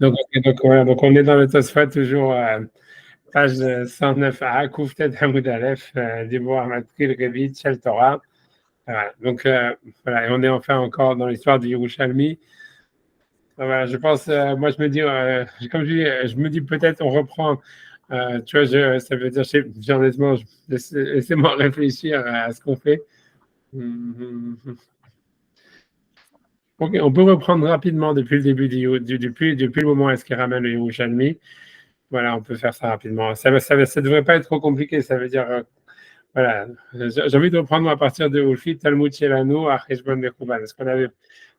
Voilà, donc on est dans le Tosfot, toujours page 109a, Kouftet Hamoud Aleph, Dibour Matkil Revit, Shel Torah. Voilà, donc voilà, et on est enfin encore dans l'histoire du Yerushalmi. Voilà, je pense, moi je me dis, comme je dis, je me dis peut-être on reprend, tu vois, ça veut dire, honnêtement, laissez-moi réfléchir à ce qu'on fait. Mhm. Ok, on peut reprendre rapidement depuis le début depuis le moment où est-ce qu'il ramène le Yerushalmi. Voilà, on peut faire ça rapidement. Ça devrait pas être trop compliqué. Ça veut dire, voilà, j'ai envie de reprendre à partir de Ulfi, Talmud Shelanu, à Cheshbon Mekouban. Ce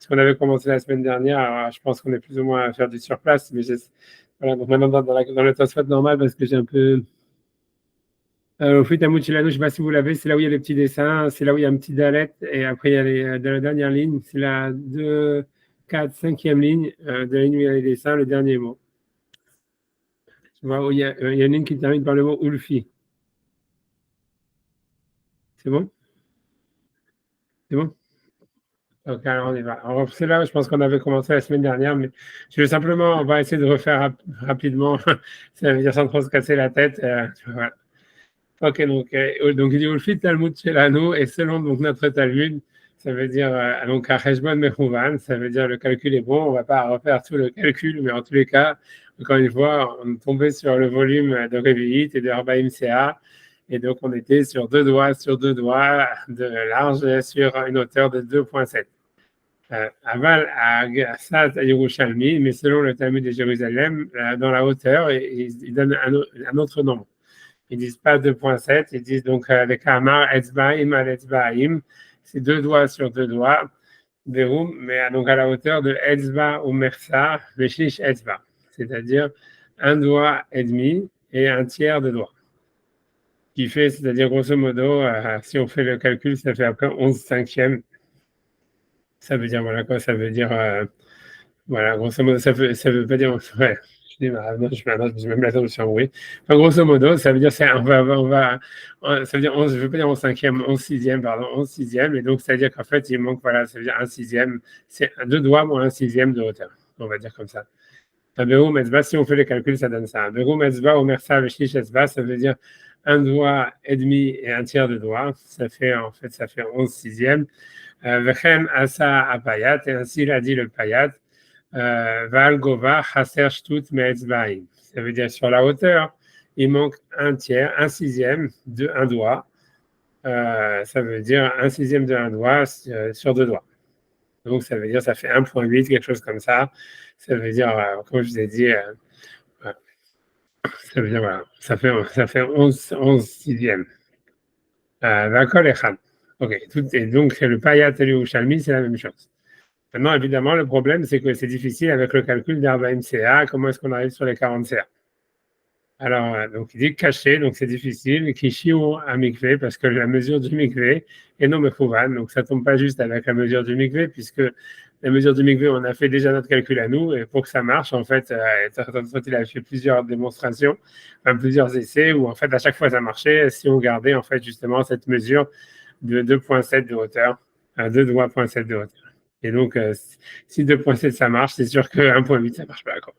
qu'on avait commencé la semaine dernière, alors, je pense qu'on est plus ou moins à faire du surplace, mais voilà, donc maintenant dans le Tosfot normal, parce que j'ai un peu. Ulfi, Talmud Shelanu, je ne sais pas si vous l'avez, c'est là où il y a les petits dessins, c'est là où il y a un petit dalet, et après il y a dans la dernière ligne, c'est la 2, 4, 5e ligne, de la ligne où il y a les dessins, le dernier mot. Tu vois, où il y a une ligne qui termine par le mot Ulfi. C'est bon? C'est bon? Ok, alors on y va. Alors, c'est là, je pense qu'on avait commencé la semaine dernière, mais je vais simplement, on va essayer de refaire rapidement, ça veut dire sans trop se casser la tête. Voilà. Ok, donc il dit Ulfit Talmud Shelanu, et selon donc notre Talmud, ça veut dire, donc à Cheshbon Mechouvan, ça veut dire le calcul est bon, on ne va pas refaire tout le calcul, mais en tous les cas, encore une fois, on est tombé sur le volume de Révi'it et de Arbaïm CA, et donc on était sur deux doigts de large sur une hauteur de 2,7. Aval à Gassat à Yerushalmi, mais selon le Talmud de Jérusalem, dans la hauteur, ils donnent un autre nombre. Ils disent pas 2,7, ils disent donc les Kamar Etzbaim al Etzbaim, c'est deux doigts sur deux doigts, Beroum, mais donc à la hauteur de Etzba ou Mersa, Veshish Etzba, c'est-à-dire un doigt et demi et un tiers de doigt. Qui fait, c'est-à-dire grosso modo, si on fait le calcul, ça fait après 11 cinquièmes. Ça veut dire, voilà quoi, ça veut dire, voilà, grosso modo, ça veut pas dire, ouais, je dis, non, je dis même la je suis embrouillé. Enfin, grosso modo, ça veut dire, ça veut dire 11, je veux pas dire 11 cinquième, 11 sixième, pardon, 11 sixième, et donc, c'est-à-dire qu'en fait, il manque, voilà, ça veut dire un sixième, c'est deux doigts moins un sixième de hauteur, on va dire comme ça. Beru Metzba, si on fait les calculs, ça donne ça. Beru Metzba, Omersa, Veshish Etzba, ça veut dire un doigt et demi et un tiers de doigt. Ça fait, en fait, ça fait 11 sixièmes. Vechem Asa Apayat, et ainsi il a dit le Payat. Val Gova, Chaser Shtut Meetzbaim. Ça veut dire sur la hauteur, il manque un tiers, un sixième de un doigt. Ça veut dire un sixième de un doigt sur deux doigts. Donc, ça veut dire, ça fait 1,8, quelque chose comme ça. Ça veut dire, comme je vous ai dit, ça veut dire, voilà, ça fait 11 sixièmes. D'accord, Echad. Ok, et donc, le Payat et le Ushalmi, c'est la même chose. Maintenant, évidemment, le problème, c'est que c'est difficile avec le calcul d'Arba MCA. Comment est-ce qu'on arrive sur les 40 CA? Alors, donc il dit caché, donc c'est difficile. Kishiu à mikvé, parce que la mesure du mikvé est non mechouvan, donc ça ne tombe pas juste avec la mesure du mikvé, puisque la mesure du mikvé, on a fait déjà notre calcul à nous, et pour que ça marche, en fait, il a fait plusieurs démonstrations, enfin, plusieurs essais, où en fait, à chaque fois, ça marchait si on gardait en fait justement cette mesure de 2,7 de hauteur, 2,7 de hauteur. Et donc, si 2,7 ça marche, c'est sûr que 1,8 ça ne marche pas, quoi.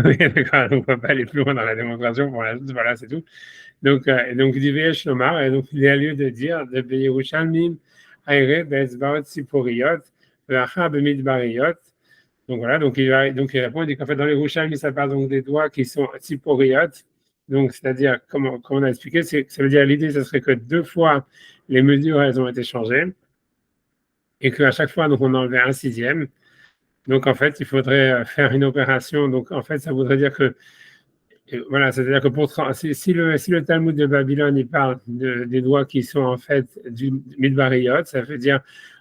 Oui, d'accord, on ne peut pas aller plus loin dans la démonstration. Voilà, c'est tout. Donc, d'Ivesh Lomar, et donc il y a lieu de dire de Yerushalmim, Aire, Bezbaot, Siporiot, Vacha, Bemidbariot. Donc voilà, donc il répond, il dit qu'en fait dans les Yerushalmi, ça parle donc des doigts qui sont Siporiot. Donc, c'est-à-dire, comme on a expliqué, ça veut dire l'idée, ce serait que deux fois les mesures, elles ont été changées, et qu'à chaque fois, donc, on enlevait un sixième. Donc, en fait, il faudrait faire une opération. Donc, en fait, ça voudrait dire que, voilà, c'est-à-dire que si le Talmud de Babylone, il parle des doigts qui sont en fait du Midbariyot, ça veut dire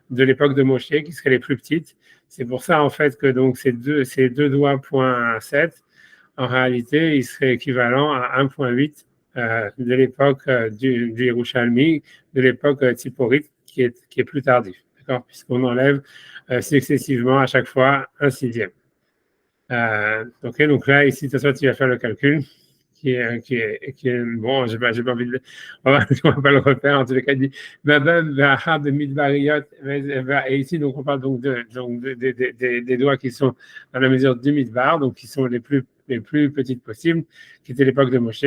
de l'époque de Moshe, qui seraient les plus petites. C'est pour ça, en fait, que donc ces deux doigts point 7, en réalité, ils seraient équivalents à 1,8 de l'époque du Yerushalmi, de l'époque Tziporite, qui est plus tardif, d'accord, puisqu'on enlève successivement à chaque fois un sixième. Ok, donc là, ici, de toute façon, tu vas faire le calcul bon, j'ai pas envie de, on va pas le refaire, en tous les cas, il dit, et ici, donc, on parle donc, des doigts qui sont dans la mesure du midbar, donc qui sont les plus petites possibles, qui étaient l'époque de Moshe.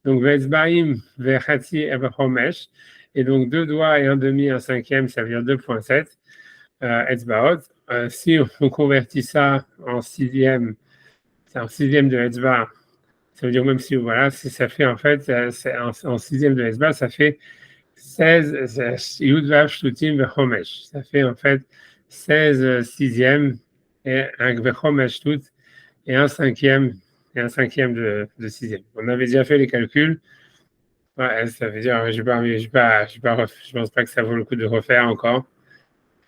Donc, Ve'etzbaim, Ve'chatzi, Ve'chomesh, et donc 2 doigts et un demi, un cinquième, ça veut dire 2,7 Etzbaot. Si on convertit ça en sixième, c'est en sixième de Etzba, ça veut dire même si, voilà, si ça fait en fait, en sixième de Etzba, ça fait 16 Yudvav Shtutim Vechomesh. Ça fait en fait 16 sixièmes et un Vechomesh Shtut et un cinquième de sixième. On avait déjà fait les calculs. Ouais, ça veut dire, je pense pas que ça vaut le coup de refaire encore.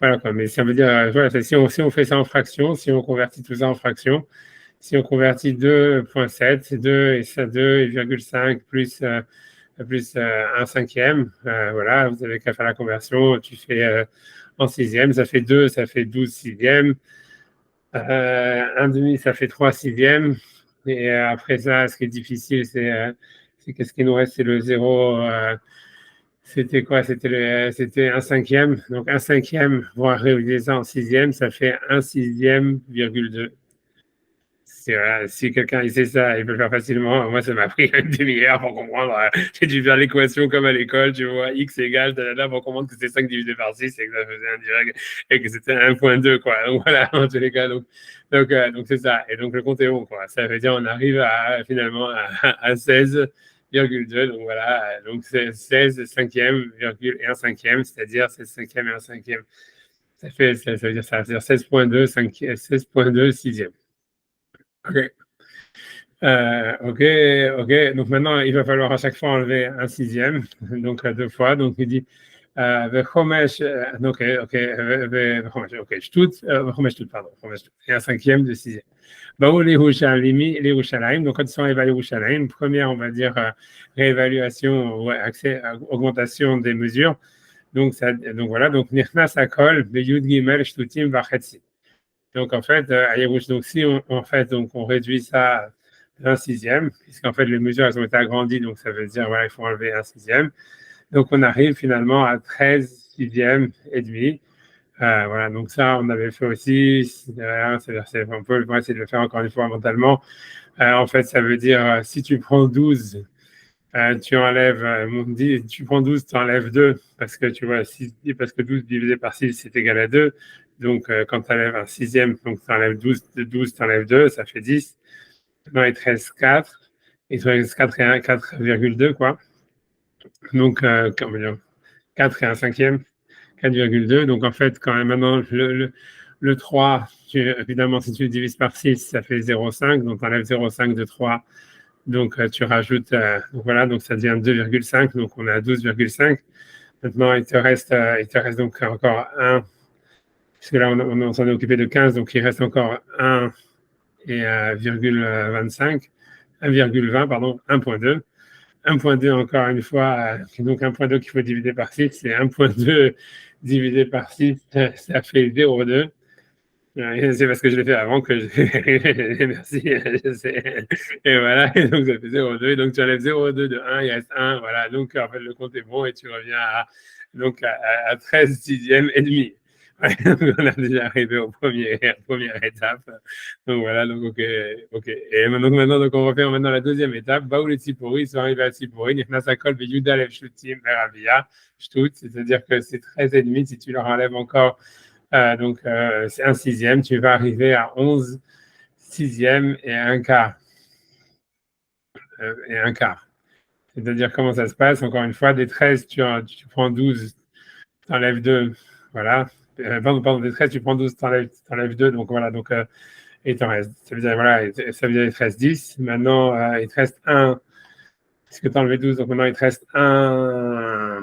Voilà quoi, mais ça veut dire, voilà, si on fait ça en fractions, si on convertit tout ça en fractions, si on convertit 2,7, 2 et ça 2,5 plus un cinquième, voilà, vous avez qu'à faire la conversion, tu fais en sixième, ça fait 2, ça fait 12 sixièmes, un demi, ça fait 3 sixièmes, et après ça, ce qui est difficile, c'est qu'est-ce qui nous reste, c'est le 0. C'était quoi? C'était un cinquième. Donc un cinquième, voire réaliser ça en sixième, ça fait un sixième virgule 2. Voilà, si quelqu'un sait ça, il peut le faire facilement. Moi, ça m'a pris une demi-heure pour comprendre. J'ai dû faire l'équation comme à l'école, tu vois, x égale, pour comprendre que c'est 5 divisé par 6 et que ça faisait un direct et que c'était 1,2, quoi. Donc voilà, en tous les cas. Donc c'est ça. Et donc le compte est bon, quoi. Ça veut dire on arrive finalement à 16,2. Donc voilà, donc c'est 16 cinquième, virgule et un cinquième, c'est-à-dire 16 cinquième et un cinquième. Ça veut dire 16,2, 16,2 sixième. OK. OK. Donc maintenant, il va falloir à chaque fois enlever un sixième, donc 2 fois. Donc il dit Vechomesh, et un cinquième de sixième. Les Yerushalayim, donc quand ils sont évalués Yerushalayim, première, on va dire, réévaluation, accès, augmentation des mesures. Donc voilà, donc Nirnas Akol, Yud Gimel, Shtutim, Vachetzi. Donc en fait, à Yerushalayim, donc si on réduit ça d'un sixième, puisqu'en fait les mesures elles ont été agrandies, donc ça veut dire il faut enlever un sixième. Donc on arrive finalement à 13 sixièmes et demi. Voilà, donc ça on avait fait aussi. On peut essayer de le faire encore une fois mentalement. En fait, ça veut dire si tu prends 12, tu enlèves, tu prends 12, tu enlèves 2, parce que tu vois, parce que 12 divisé par 6, c'est égal à 2. Donc quand tu enlèves un sixième, donc tu enlèves 12, de 12, tu enlèves 2, ça fait 10. Non, il te reste 4. Il te reste 4 et 1, 4,2, quoi. Donc, 4 et un cinquième, 4,2. Donc, en fait, quand même, maintenant, le 3, évidemment, si tu le divises par 6, ça fait 0,5. Donc, tu enlèves 0,5 de 3. Donc, tu rajoutes, donc voilà, donc ça devient 2,5. Donc, on est à 12,5. Maintenant, il te reste donc encore 1. Puisque là, on s'en est occupé de 15. Donc, il reste encore 1 et 1,20, pardon, 1,2. 1,2 encore une fois, donc 1,2 qu'il faut diviser par 6, c'est 1,2 divisé par 6, ça fait 0,2. C'est parce que je l'ai fait avant que merci. Et voilà, et donc ça fait 0,2. Donc tu enlèves 0,2 de 1, il reste 1. Voilà, donc en fait le compte est bon et tu reviens à 13 sixièmes et demi. On a déjà arrivé première étape. Donc voilà, donc OK. Et maintenant, donc on refait maintenant la deuxième étape. Baou les Tzipori, ils sont arrivés à Tzipori, Nifnasakol, Yuda, Lev Shutim, Meravia, Shtut, c'est-à-dire que c'est 13 et demi si tu leur enlèves encore. Donc c'est un sixième, tu vas arriver à 11 sixièmes et un quart. C'est-à-dire comment ça se passe, encore une fois, des 13, tu prends 12, tu enlèves 2, voilà. Pardon, des 13, tu prends 12, tu enlèves 2, donc voilà, donc et t'en reste. Ça veut dire, voilà, ça veut dire il te reste 10. Maintenant, il te reste 1, puisque tu as enlevé 12, donc maintenant il te reste 1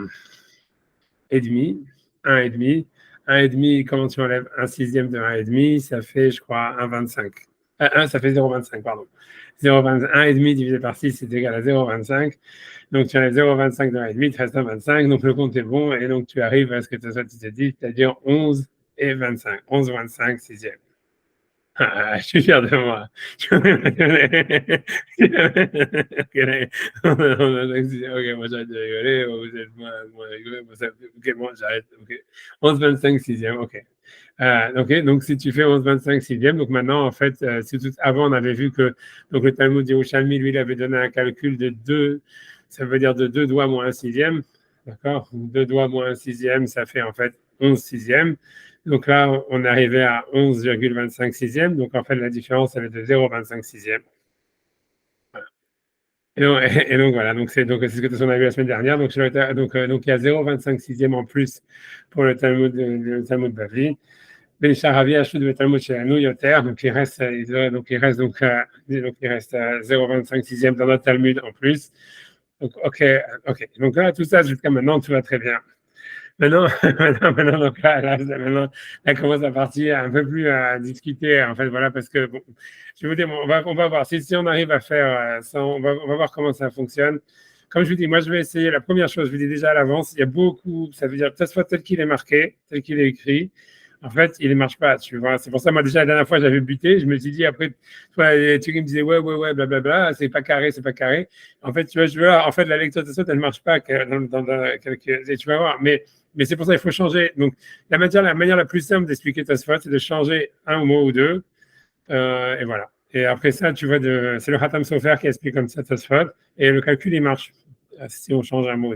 et demi. 1 et demi. 1 et demi, comment tu enlèves un sixième de 1 et demi, ça fait, je crois, 1,25. 1, ça fait 0,25, pardon. 0,25, 1 et demi divisé par 6, c'est égal à 0,25. Donc tu enlèves 0,25 de 1 et demi, il te reste 1,25. Donc le compte est bon, et donc tu arrives à ce que tu t'es dit, c'est-à-dire 11 et 25. 11,25 sixième. Ah, je suis fier de moi. Ok, moi j'arrête de rigoler, vous êtes moins rigolé, ok, moi j'arrête, ok. 11,25 sixième, ok. Donc si tu fais 11,25 sixième, donc maintenant en fait, avant on avait vu que donc le Talmud Yerushalmi, lui, il avait donné un calcul de 2, ça veut dire de 2 doigts moins un sixième, d'accord? 2 doigts moins un sixième, ça fait en fait 11 sixièmes. Donc là, on est arrivé à 11,25 sixième. Donc en fait, la différence, elle est de 0,25 sixième. Voilà. Et donc voilà, donc c'est ce que on a vu la semaine dernière. Donc il y a 0,25 sixième en plus pour le Talmud Bavli. Ben Sharavi achète le Talmud chez nous, Yoter. Donc il reste 0,25 sixième dans notre Talmud en plus. Donc ok. Donc là, tout ça jusqu'à maintenant, tout va très bien. Maintenant, maintenant, donc maintenant, là commence à partir un peu plus à discuter, en fait, voilà, parce que, bon, je vais vous dire, on va voir, si on arrive à faire ça, on va voir comment ça fonctionne. Comme je vous dis, moi, je vais essayer, la première chose, je vous dis déjà à l'avance, il y a beaucoup, ça veut dire, peut-être soit tel qu'il est marqué, tel qu'il est écrit, en fait, il ne marche pas, tu vois. C'est pour ça, moi, déjà, la dernière fois, j'avais buté, je me suis dit, après, toi, tu me disais, ouais, blablabla, c'est pas carré, c'est pas carré. En fait, tu vois, je veux voir, en fait, la lecture de ça, elle ne marche pas dans quelques, tu vas voir, mais c'est pour ça qu'il faut changer. Donc, la manière la plus simple d'expliquer Tosfot, c'est de changer un mot ou deux. Et voilà. Et après ça, tu vois, c'est le Hatam Sofer qui explique comme ça Tosfot. Et le calcul, il marche si on change un mot.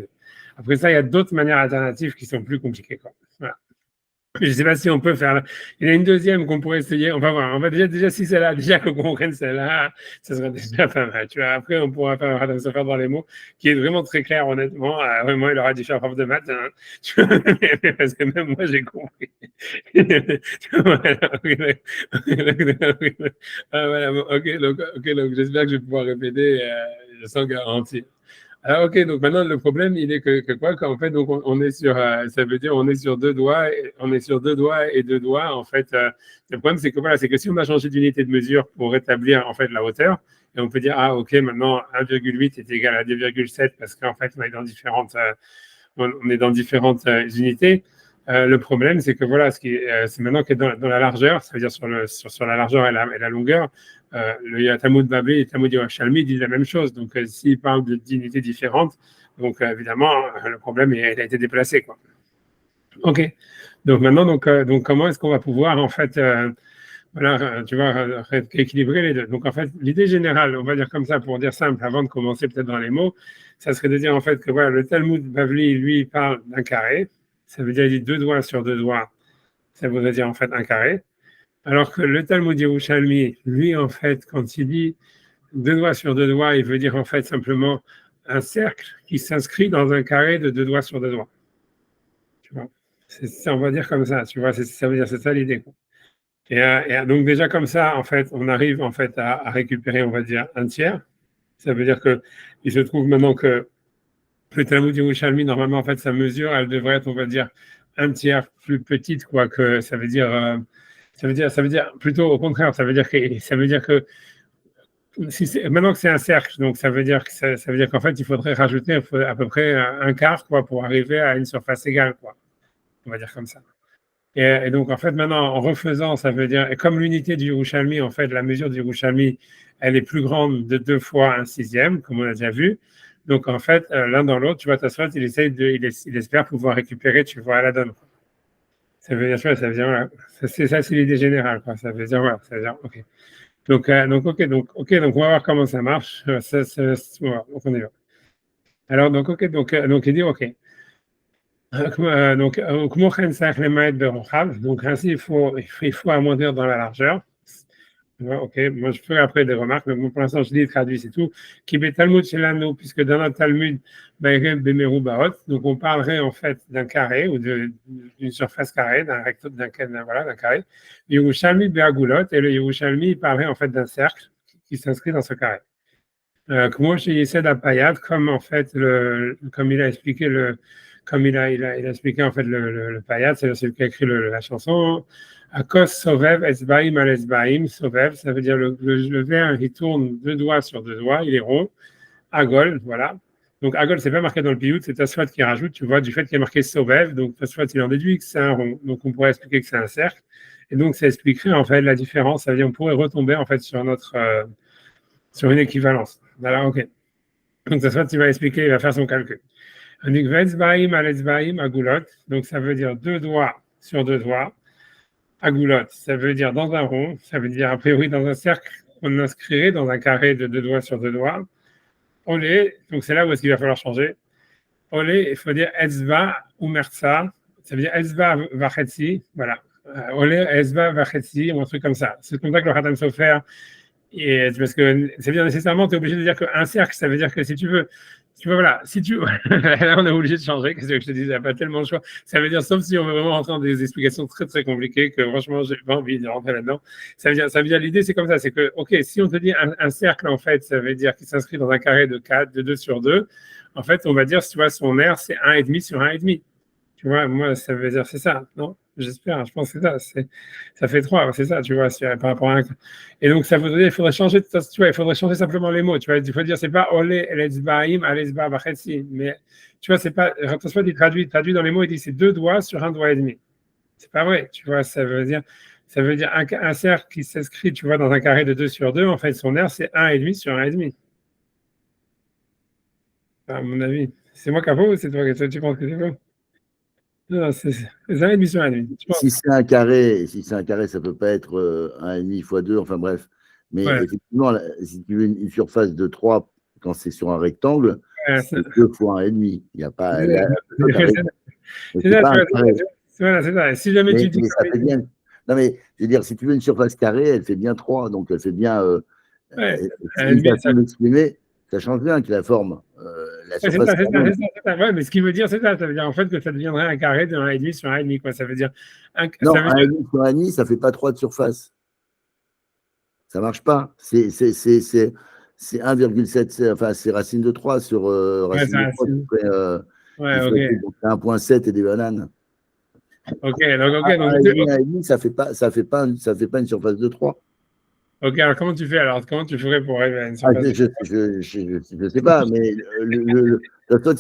Après ça, il y a d'autres manières alternatives qui sont plus compliquées, quoi. Voilà. Je ne sais pas si on peut faire. Il y a une deuxième qu'on pourrait essayer. On va voir. On va déjà si c'est là, déjà qu'on comprenne celle-là, ça serait déjà pas mal. Tu vois, après, on pourra faire dans les mots, qui est vraiment très clair, honnêtement. Vraiment, il aura dû faire prof de maths. Hein. Parce que même moi, j'ai compris. Voilà, ok, donc j'espère que je vais pouvoir répéter sans garantie. Ah, ok, donc maintenant le problème il est que quoi qu'en fait donc on est sur ça veut dire on est sur deux doigts on est sur deux doigts et deux doigts en fait le problème c'est que voilà c'est que si on a changé d'unité de mesure pour rétablir en fait la hauteur et on peut dire ah ok maintenant 1,8 est égal à 2,7 parce qu'en fait on est dans différentes unités. Le problème, c'est que voilà, c'est maintenant que dans la largeur, ça veut dire sur la largeur et la longueur, le Talmud Bavli et le Talmud Yerushalmi disent la même chose. Donc, s'ils parlent d'unités différentes, donc évidemment, le problème il a été déplacé, quoi. Ok. Donc maintenant, donc comment est-ce qu'on va pouvoir en fait, voilà, tu vois, équilibrer les deux. Donc en fait, l'idée générale, on va dire comme ça pour dire simple, avant de commencer peut-être dans les mots, ça serait de dire en fait que voilà, le Talmud Bavli, lui, il parle d'un carré. Ça veut dire il dit deux doigts sur deux doigts. Ça voudrait dire en fait un carré. Alors que le Talmud Yerushalmi, lui, en fait, quand il dit deux doigts sur deux doigts, il veut dire en fait simplement un cercle qui s'inscrit dans un carré de deux doigts sur deux doigts. Tu vois, on va dire comme ça. Tu vois, ça veut dire c'est ça l'idée. Et donc déjà comme ça, en fait, on arrive en fait à récupérer, on va dire, un tiers. Ça veut dire que il se trouve maintenant que le Talmud Yerushalmi, normalement, en fait, sa mesure, elle devrait être, on va dire, un tiers plus petite, quoi, que ça veut dire plutôt au contraire, ça veut dire que maintenant que c'est un cercle, donc ça veut dire qu'en fait, il faudrait rajouter à peu près un quart, quoi, pour arriver à une surface égale, quoi. On va dire comme ça. Et donc, en fait, maintenant, en refaisant, ça veut dire, et comme l'unité du Yerushalmi, en fait, la mesure du Yerushalmi, elle est plus grande de 2 fois un sixième, comme on a déjà vu. Donc, en fait, l'un dans l'autre, tu vois, Tosfot, il espère pouvoir récupérer, tu vois, à la donne. Ça veut dire, voilà, c'est l'idée générale, quoi. Ça veut dire, voilà, ça veut dire, ok. Donc, on va voir comment ça marche. Voilà, donc, on y va. Alors, donc, ok, donc, il dit, ok. Donc ainsi, il faut amondir dans la largeur. Ouais, ok, moi je ferai après des remarques, mais bon, pour l'instant je dis traduit, c'est tout. Qui est Talmud chez l'anneau, puisque dans notre Talmud, donc on parlerait en fait d'un carré ou d'une surface carrée, d'un recto, voilà, d'un carré. Yerushalmi Beagulot, et le Yerushalmi il parlerait en fait d'un cercle qui s'inscrit dans ce carré. Comment chez Yesed Apayat, comme en fait, comme il a expliqué il a expliqué en fait le Payat, c'est celui qui a écrit la chanson. Akos Sovev Esbaim al Esbaim, Sovev, ça veut dire le verre, il tourne deux doigts sur deux doigts, il est rond. Agol, voilà. Donc Agol, c'est pas marqué dans le piout, c'est Tosfot qui rajoute, tu vois, du fait qu'il y a marqué Sovev, donc Tosfot il en déduit que c'est un rond. Donc on pourrait expliquer que c'est un cercle. Et donc, ça expliquerait en fait la différence. Ça veut dire qu'on pourrait retomber en fait sur une équivalence. Voilà, ok. Donc, ça soit, tu vas expliquer, il va faire son calcul. Donc, ça veut dire deux doigts sur deux doigts. Agoulotte, ça veut dire dans un rond. Ça veut dire, a priori, dans un cercle, on inscrirait dans un carré de deux doigts sur deux doigts. Olé, donc c'est là où est-ce qu'il va falloir changer. Olé, il faut dire Etzba ou Merza. Ça veut dire Etzba Vachetzi. Voilà. Olé, Etzba Vachetzi, ou un truc comme ça. C'est comme ça que le Khatam Sofer. Et parce que c'est bien nécessairement, tu es obligé de dire qu'un cercle, ça veut dire que si tu veux, voilà, si tu là, on est obligé de changer, qu'est-ce que je te dis, il n'y a pas tellement de choix. Ça veut dire, sauf si on veut vraiment rentrer dans des explications très, très compliquées, que franchement, j'ai pas envie de rentrer là-dedans. Ça veut dire, l'idée, c'est comme ça, c'est que, OK, si on te dit un cercle, en fait, ça veut dire qu'il s'inscrit dans un carré de 4, de 2 sur 2, en fait, on va dire, tu vois, son aire, c'est 1,5 sur 1,5. Tu vois, moi, ça veut dire, c'est ça, non? J'espère, je pense que c'est ça. Ça fait 3, c'est ça, tu vois, par rapport à un. Et donc, ça voudrait dire, il faudrait changer, tu vois, il faudrait changer simplement les mots. Tu vois, il faut dire, c'est pas olé, elezbaim, alezba, bachetsi. Mais, tu vois, c'est pas, Tosfot, il traduit dans les mots, il dit, c'est deux doigts sur un doigt et demi. C'est pas vrai, tu vois, ça veut dire un cercle qui s'inscrit, tu vois, dans un carré de 2 sur 2, en fait, son aire, c'est 1,5 sur 1,5. À mon avis. C'est moi qui a faux ou c'est toi tu penses que c'est faux? Non, c'est 1,5 sur 1,5. Si c'est un carré, ça peut pas être 1,5 fois 2, enfin bref. Mais Ouais. effectivement, si tu veux une surface de 3, quand c'est sur un rectangle, c'est 2 fois 1,5. Il n'y a pas. C'est ça, c'est ça. Si jamais tu dis. Mais ça fait bien. Non, mais je veux dire, si tu veux une surface carrée, elle fait bien 3, donc elle fait bien. Une façon d'exprimer, ça change bien que la forme. La surface c'est ça. Ouais, mais ce qui veut dire, c'est ça. Ça veut dire en fait que ça deviendrait un carré de 1,5 sur 1,5, quoi. Ça veut dire. Non, 1,5 sur 1,5, ça ne fait pas 3 de surface. Ça ne marche pas. C'est 1,7, enfin, c'est racine de 3 sur racine de 3. Ouais, ok. 1,7 et des bananes. Ok, donc. 1,5, ça fait pas une surface de 3. Ok, alors comment tu fais alors? Comment tu ferais pour arriver à une surface de 3? Je sais pas, mais Tosfot,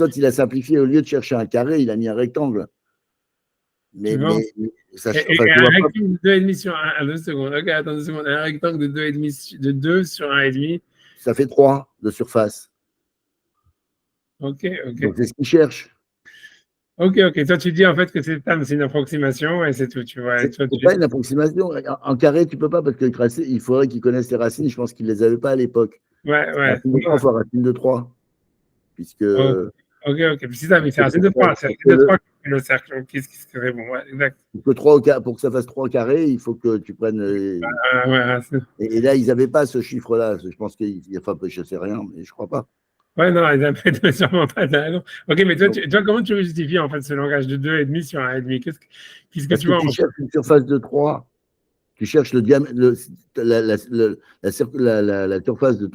il a simplifié. Au lieu de chercher un carré, il a mis un rectangle. Mais ça un rectangle de 2,5 sur 1, 2 secondes. Ok, attends 2 secondes. Un rectangle de 2,5 de 2 sur 1,5. Ça fait 3 de surface. Ok. Donc c'est ce qu'il cherche. Ok. Toi, tu dis en fait que c'est une approximation et c'est tout, tu vois. C'est pas une approximation. En carré, tu peux pas parce que il faudrait qu'ils connaissent les racines. Je pense qu'ils les avaient pas à l'époque. Ouais. Racine de 3 fois racine de 3. Puisque. Ok. Puis c'est ça, mais c'est racine de 3. C'est racine de 3 qui fait le cercle. Qu'est-ce qui serait bon? Ouais, exact. Pour que ça fasse 3 carrés, il faut que tu prennes. Et là, ils n'avaient pas ce chiffre-là. Je pense qu'il enfin, je sais rien, mais je crois pas. Ouais, non, ils n'avaient sûrement pas. Ok, mais toi, comment tu justifies en fait ce langage de 2,5 sur 1,5? Qu'est-ce que tu vois? Tu cherches une surface de 3. Tu cherches le diamètre, la surface de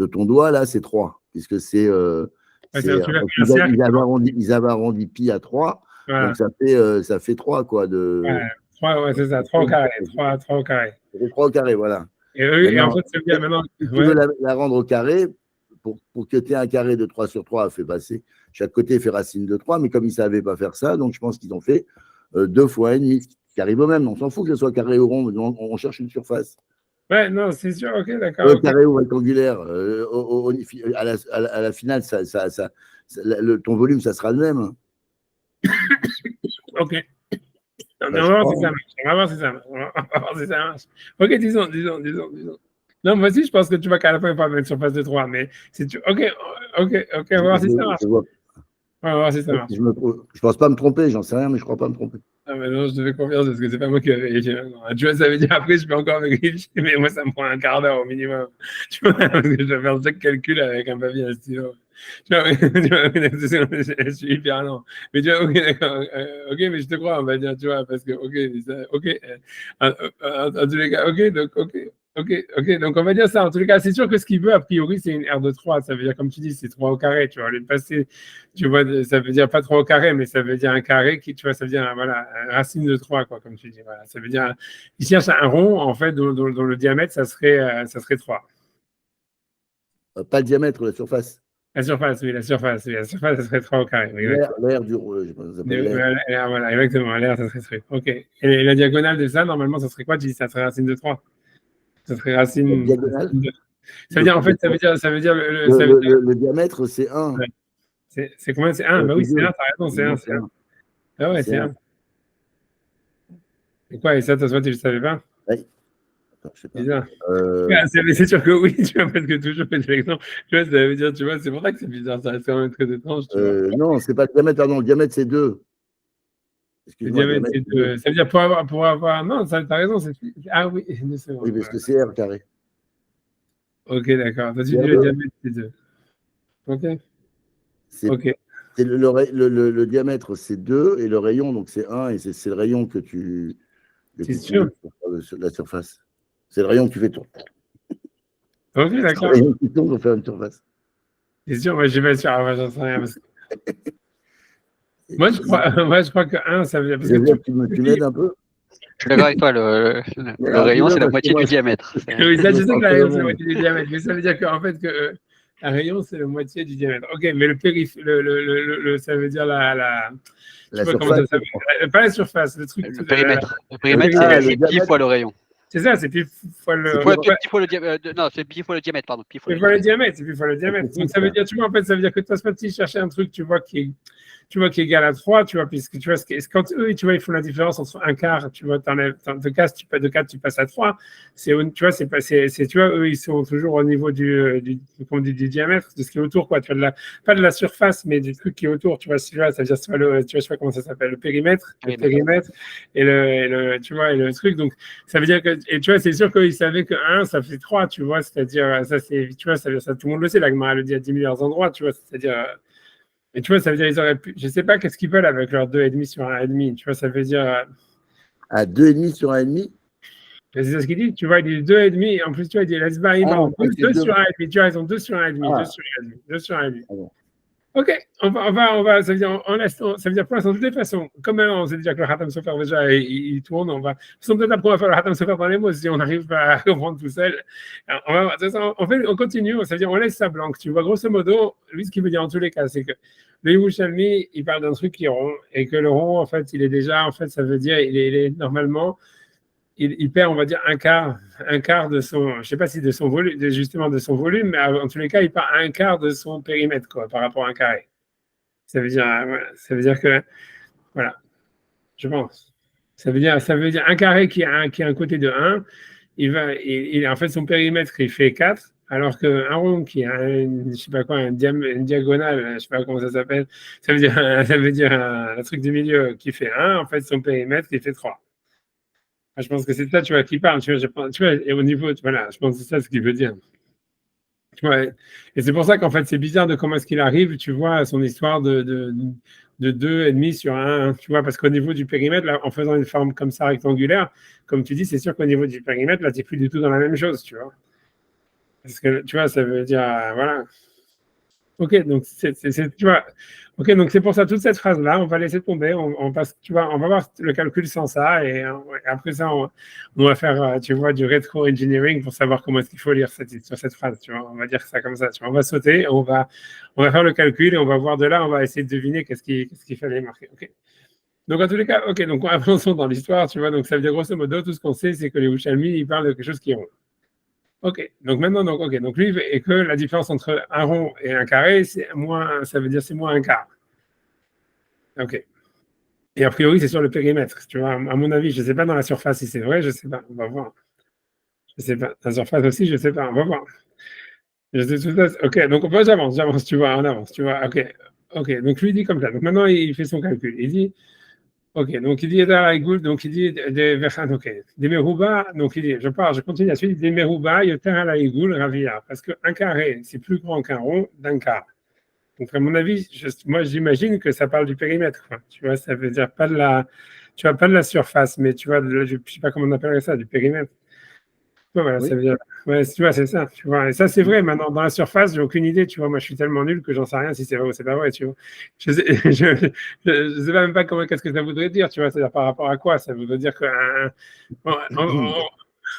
ton doigt, là, c'est 3. Puisque c'est. Ils avaient arrondi pi à 3. Voilà. Donc ça fait 3, quoi. 3, c'est ça, 3 au carré. 3 au carré. 3 au carré, voilà. Et en fait, c'est bien maintenant. Si tu veux la rendre au carré, pour que tu aies un carré de 3 sur 3, fait passer. Chaque côté fait racine de 3, mais comme ils ne savaient pas faire ça, donc je pense qu'ils ont fait 2 fois 1,5, qui arrive au même. On s'en fout que ce soit carré ou rond, on cherche une surface. Ouais, non, c'est sûr, ok, d'accord. Carré ou rectangulaire, à la finale, ton volume, ça sera le même. Ok. On va voir si ça marche. Ok, disons. Non, moi aussi, je pense que tu vas qu'à la fin pas mettre surface de 3, mais si tu. Ok, on va voir si ça marche. On va voir si ça marche. Je pense pas me tromper, j'en sais rien, mais je crois pas me tromper. Ah, mais non, je te fais confiance parce que c'est pas moi qui vais vérifier. Tu vois, ça veut dire après, je peux encore vérifier, mais moi, ça me prend un quart d'heure au minimum. Tu vois, parce que je dois faire chaque calcul avec un papier et un stylo. Tu vois, je suis hyper lent. Mais tu vois, ok, d'accord. Ok, mais je te crois, on va dire, tu vois, parce que, en tous les cas, donc on va dire ça. En tous les cas, c'est sûr que ce qu'il veut, a priori, c'est une R de 3. Ça veut dire, comme tu dis, c'est 3 au carré. Tu vois, au lieu de passer, tu vois, ça veut dire pas 3 au carré, mais ça veut dire un carré qui, tu vois, ça veut dire, voilà, racine de 3, quoi, comme tu dis. Voilà. Ça veut dire, il cherche un rond, en fait, dont le diamètre, ça serait 3. Pas le diamètre, la surface. La surface, oui, la surface. Oui, la surface, ça serait 3 au carré. Oui, L'air du je sais pas, ça s'appelle l'air. Voilà, exactement. L'air, ça serait truc. OK. Et la diagonale de ça, normalement, ça serait quoi? Tu dis, ça serait racine de 3. Ça serait La racine diagonale. de... Ça veut dire, en fait, ça veut dire, le diamètre, c'est 1. c'est combien? C'est 1. Bah oui, c'est 1, t'as raison, c'est 1. C'est 1. Ah ouais, c'est 1. Et quoi? Et ça, toi, tu le savais pas? Oui. Attends, je sais pas. Bizarre. C'est sûr que oui, tu vois, parce que toujours fais de l'exemple. Tu vois, ça veut dire, tu vois, c'est pour ça que c'est bizarre, ça reste quand même très étrange, tu vois. Non, c'est pas le diamètre, pardon, le diamètre, c'est 2. Le Excuse-moi, le diamètre, diamètre, c'est 2. Ça veut dire pour avoir... Non, t'as raison. Ah oui, c'est bon. oui, parce que c'est R carré. Ok, d'accord. Toi, tu dis le diamètre, c'est 2. Ok. Ok. Le diamètre, c'est 2, et le rayon, donc c'est 1, et c'est le rayon que tu C'est sûr. sur la surface. C'est le rayon que tu fais tourner. Ok, d'accord. Le rayon qui tourne pour faire une surface. C'est sûr, moi, je suis pas sûr. Ah, j'en sais rien. Moi, je crois que 1, ça veut dire... Parce que tu m'aides un peu? Je suis d'accord avec toi, le rayon, c'est la moitié du diamètre. Oui, ça, je sais que la rayon, c'est la moitié du diamètre, mais ça veut dire qu'en fait, que un rayon, c'est la moitié du diamètre. Ok, mais le périph... ça veut dire la surface. Pas la surface, le truc. Le périmètre. Le périmètre, c'est pi fois le rayon. C'est ça, c'est pi fois le... Pi fois le diamètre, non, c'est pi fois le diamètre, pardon. Pi fois le diamètre, c'est pi fois le diamètre. Donc ça veut dire, tu vois, en fait, ça veut dire que toi, si tu cherchais un truc, tu vois, qui est égal à 3, tu vois, puisque tu vois, quand eux, tu vois, ils font la différence entre un quart, tu vois, de 4, tu passes à 3, tu vois, tu vois, eux, ils sont toujours au niveau du diamètre, de ce qui est autour, quoi, tu vois, pas de la surface, mais du truc qui est autour, tu vois, ça veut dire, tu vois, je sais pas comment ça s'appelle, le périmètre et tu vois, et le truc, donc, ça veut dire que, et tu vois, c'est sûr qu'ils savaient que 1, ça fait 3, tu vois, c'est-à-dire, ça, c'est, tu vois, ça, tout le monde le sait, la Gemara le dit à 10 milliards d'endroits, tu vois, c'est-à-dire, et tu vois, ça veut dire qu'ils auraient pu. Je ne sais pas qu'est-ce qu'ils veulent avec leur 2,5 sur 1,5. Tu vois, ça veut dire. À 2,5 sur 1,5? C'est ça ce qu'il dit. Tu vois, il dit 2,5. En plus, tu vois, il dit laisse barrer. 2 sur 1,5. Tu vois, ils ont 2 sur 1,5. 2 sur 1,5. 2 sur 1,5. Ok, on va, ça veut dire, ça veut dire pour l'instant, de toutes les façons, comme on s'est dit que le Khatam Sofer déjà, il tourne, on va, peut-être après, on va faire le Khatam Sofer dans les mots, si on arrive à comprendre tout seul. On continue, ça veut dire, on laisse ça blanc, tu vois, grosso modo, lui, ce qu'il veut dire en tous les cas, c'est que le Yerushalmi, il parle d'un truc qui est rond, et que le rond, en fait, il est déjà, en fait, ça veut dire, il est normalement, il perd, on va dire, un quart de son, je sais pas si de son volume, justement de son volume, mais en tous les cas, il perd un quart de son périmètre, quoi, par rapport à un carré. Ça veut dire, voilà, ça veut dire que, voilà, je pense. Ça veut dire un carré qui a un côté de 1, en fait, son périmètre, il fait 4, alors qu'un rond qui a je sais pas quoi, une diagonale, je sais pas comment ça s'appelle, ça veut dire un truc du milieu qui fait 1, en fait, son périmètre, il fait 3. Je pense que c'est ça, tu vois, qui parle. Tu vois, et au niveau, voilà, je pense que c'est ça ce qu'il veut dire. Tu vois, et c'est pour ça qu'en fait, c'est bizarre de comment est-ce qu'il arrive, tu vois, à son histoire de 2,5 sur 1, tu vois, parce qu'au niveau du périmètre, là, en faisant une forme comme ça rectangulaire, comme tu dis, c'est sûr qu'au niveau du périmètre, là, tu n'es plus du tout dans la même chose, tu vois. Parce que, tu vois, ça veut dire, voilà. Ok, donc tu vois, ok, donc c'est pour ça toute cette phrase-là, on va laisser tomber, on passe, tu vois, on va voir le calcul sans ça, et après ça, on va faire, tu vois, du retro-engineering pour savoir comment est-ce qu'il faut lire cette phrase, tu vois, on va dire ça comme ça, tu vois, on va sauter, on va faire le calcul et on va voir de là, on va essayer de deviner qu'est-ce qu'il fallait marquer, ok. Donc en tous les cas, ok, donc avançons dans l'histoire, tu vois, donc ça veut dire grosso modo, tout ce qu'on sait, c'est que les Yerushalmi, ils parlent de quelque chose qui est rond. Ok, donc maintenant, donc lui, et que la différence entre un rond et un carré, c'est moins, ça veut dire c'est moins un quart. Ok. Et a priori, c'est sur le périmètre, tu vois. À mon avis, je ne sais pas dans la surface si c'est vrai, je ne sais pas. On va voir. Je ne sais pas. La surface aussi, je ne sais pas. On va voir. Je sais tout ça. Ok, donc j'avance, tu vois, on avance, tu vois. Ok, ok. Donc lui il dit comme ça. Donc maintenant, il fait son calcul. Il dit. Ok, donc il dit donc il dit des Merouba, donc il dit, je continue la suite, des Merouba, Yoter à la Igoul, Ravia, parce qu'un carré, c'est plus grand qu'un rond d'un quart. Donc à mon avis, moi j'imagine que ça parle du périmètre, quoi. Tu vois, ça veut dire pas de la surface, mais tu vois, je ne sais pas comment on appellerait ça, du périmètre. Ouais, voilà, oui. Ça veut dire, ouais, tu vois, c'est ça, tu vois. Et ça, c'est vrai, maintenant, dans la surface, j'ai aucune idée, tu vois. Moi, je suis tellement nul que j'en sais rien si c'est vrai ou c'est pas vrai, tu vois. Je sais, je sais même pas qu'est-ce que ça voudrait dire, tu vois. C'est-à-dire par rapport à quoi? Ça voudrait dire que. On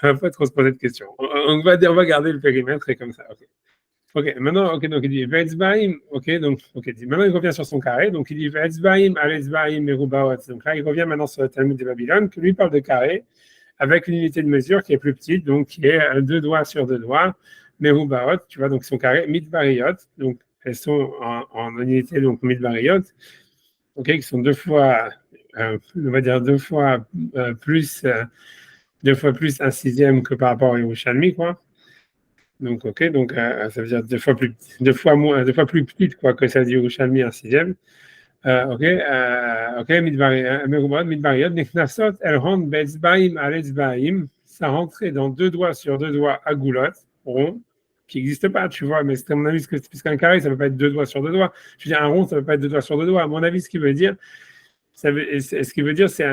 va pas trop se poser de questions. On va garder le périmètre et comme ça, ok. Ok, maintenant, ok, donc il dit Vetzbaim, ok, donc, ok, maintenant il revient sur son carré, donc il dit Vetzbaim, Aletzbaim, Merubaot. Donc là, il revient maintenant sur le Talmud de Babylone, qui lui parle de carré, avec une unité de mesure qui est plus petite, donc qui est 2 doigts sur 2 doigts, Merubaot, tu vois, donc son carré, Midbariot, donc elles sont en unité, donc Midbariot, ok, qui sont 2 fois, on va dire 2 fois plus, 2 fois plus un sixième que par rapport au Yerushalmi, quoi. Donc, ok, donc ça veut dire 2 fois plus petite quoi, que celle du Yerushalmi en sixième. Ok, Merubot, Midbariot, Neknasot, elles rentrent Betzbaim à l'Etzbaim, ça rentrait dans 2 doigts sur 2 doigts à goulotte, rond, qui n'existe pas, tu vois, mais c'est à mon avis, puisqu'un carré, ça ne peut pas être 2 doigts sur 2 doigts. Je veux dire, un rond, ça ne peut pas être 2 doigts sur 2 doigts. À mon avis, ce qui veut dire, ce qui veut dire, c'est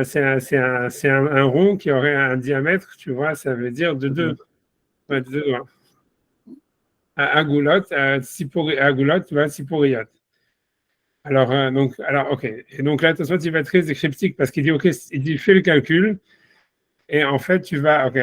un rond qui aurait un diamètre, tu vois, ça veut dire de 2 doigts. À Goulotte, à Goulotte, tu vois, Siporiot. Alors, ok. Et donc là, attention, il va être très cryptique parce qu'il dit, ok, il dit, fais le calcul. Et en fait, tu vas, ok.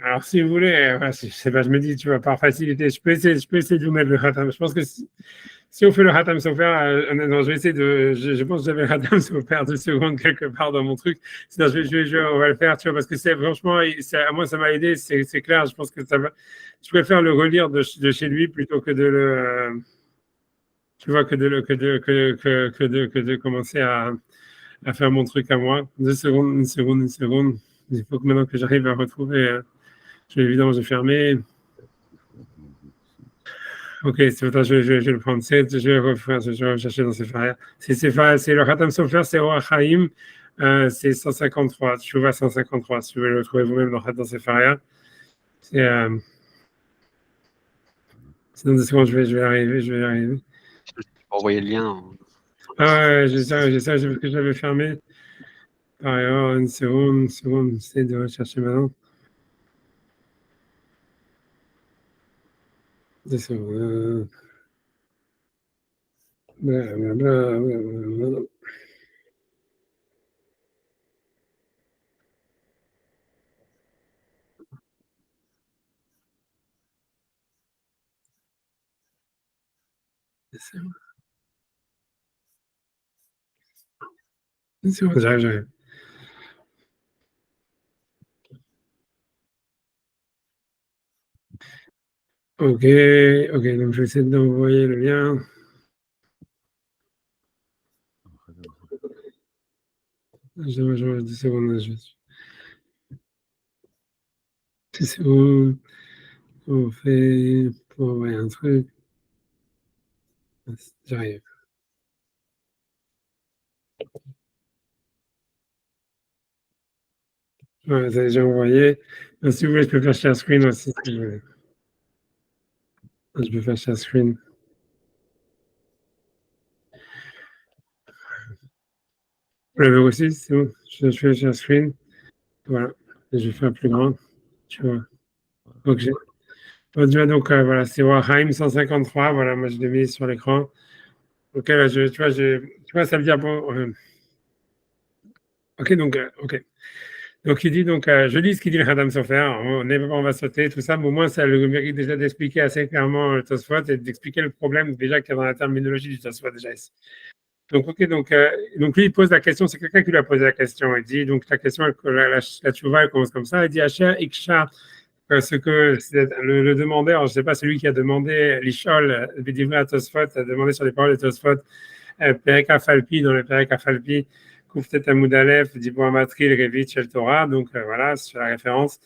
Alors, si vous voulez, je sais pas, je me dis, tu vois, par facilité, je peux essayer de vous mettre le Khatam. Je pense que si on fait le Khatam Sofer, non, je vais essayer je pense que j'avais le Khatam Sofer 2 secondes quelque part dans mon truc. Sinon, on va le faire, tu vois, parce que franchement, à moi, ça m'a aidé, c'est clair. Je pense que je préfère le relire de chez lui plutôt que de tu vois, que de commencer à faire mon truc à moi. 2 secondes, une seconde, une seconde. Il faut que maintenant que j'arrive à retrouver, évidemment, j'ai fermé. Ok, je vais le prendre. Je vais refaire, je vais chercher dans Sefaria. C'est le Khatam Sofer, c'est Roachaim, c'est 153. Tu vois 153, si vous voulez le trouver vous-même dans Khatam Sefaria. C'est dans 2 secondes, je vais y arriver, Je vais envoyer le lien. Ah ouais, j'ai ça, parce que j'avais fermé. Par ailleurs, une seconde, j'essaie de rechercher maintenant. 2 secondes. Blablabla. J'arrive. Ok, donc je vais essayer d'envoyer le lien. Je 2 secondes. 2 secondes. On fait pour envoyer un truc. J'arrive. Ouais, ça déjà envoyé. Si vous voulez, je peux faire share screen aussi, si vous voulez. Je peux faire share screen. Vous l'avez aussi, c'est bon. Je fais share screen. Voilà. Et je vais faire plus grand. Tu vois. Donc, donc voilà, c'est Warheim 153. Voilà, moi je l'ai mis sur l'écran. Ok, là, tu vois, ça veut dire bon. Ok, donc, ok. Donc, il dit, donc, je lis ce qu'il dit le Khatam Sofer. On va sauter, tout ça, mais au moins, ça a le mérite déjà d'expliquer assez clairement le Tosfot et d'expliquer le problème déjà qu'il y a dans la terminologie du Tosfot déjà ici. Donc, ok, donc lui, il pose la question, c'est quelqu'un qui lui a posé la question. Il dit, donc, la question, la tchouva, elle commence comme ça. Il dit, Asher Iksha, ce que le demandeur, je ne sais pas, celui qui a demandé l'Ishol, Bidivra Tosfot, a demandé sur les paroles de Tosfot, Perek Afalpi, dans le Perek Afalpi, Kouftet Amoud Aleph, Dibou Matril, Revit, Shel Torah, donc voilà, c'est la référence.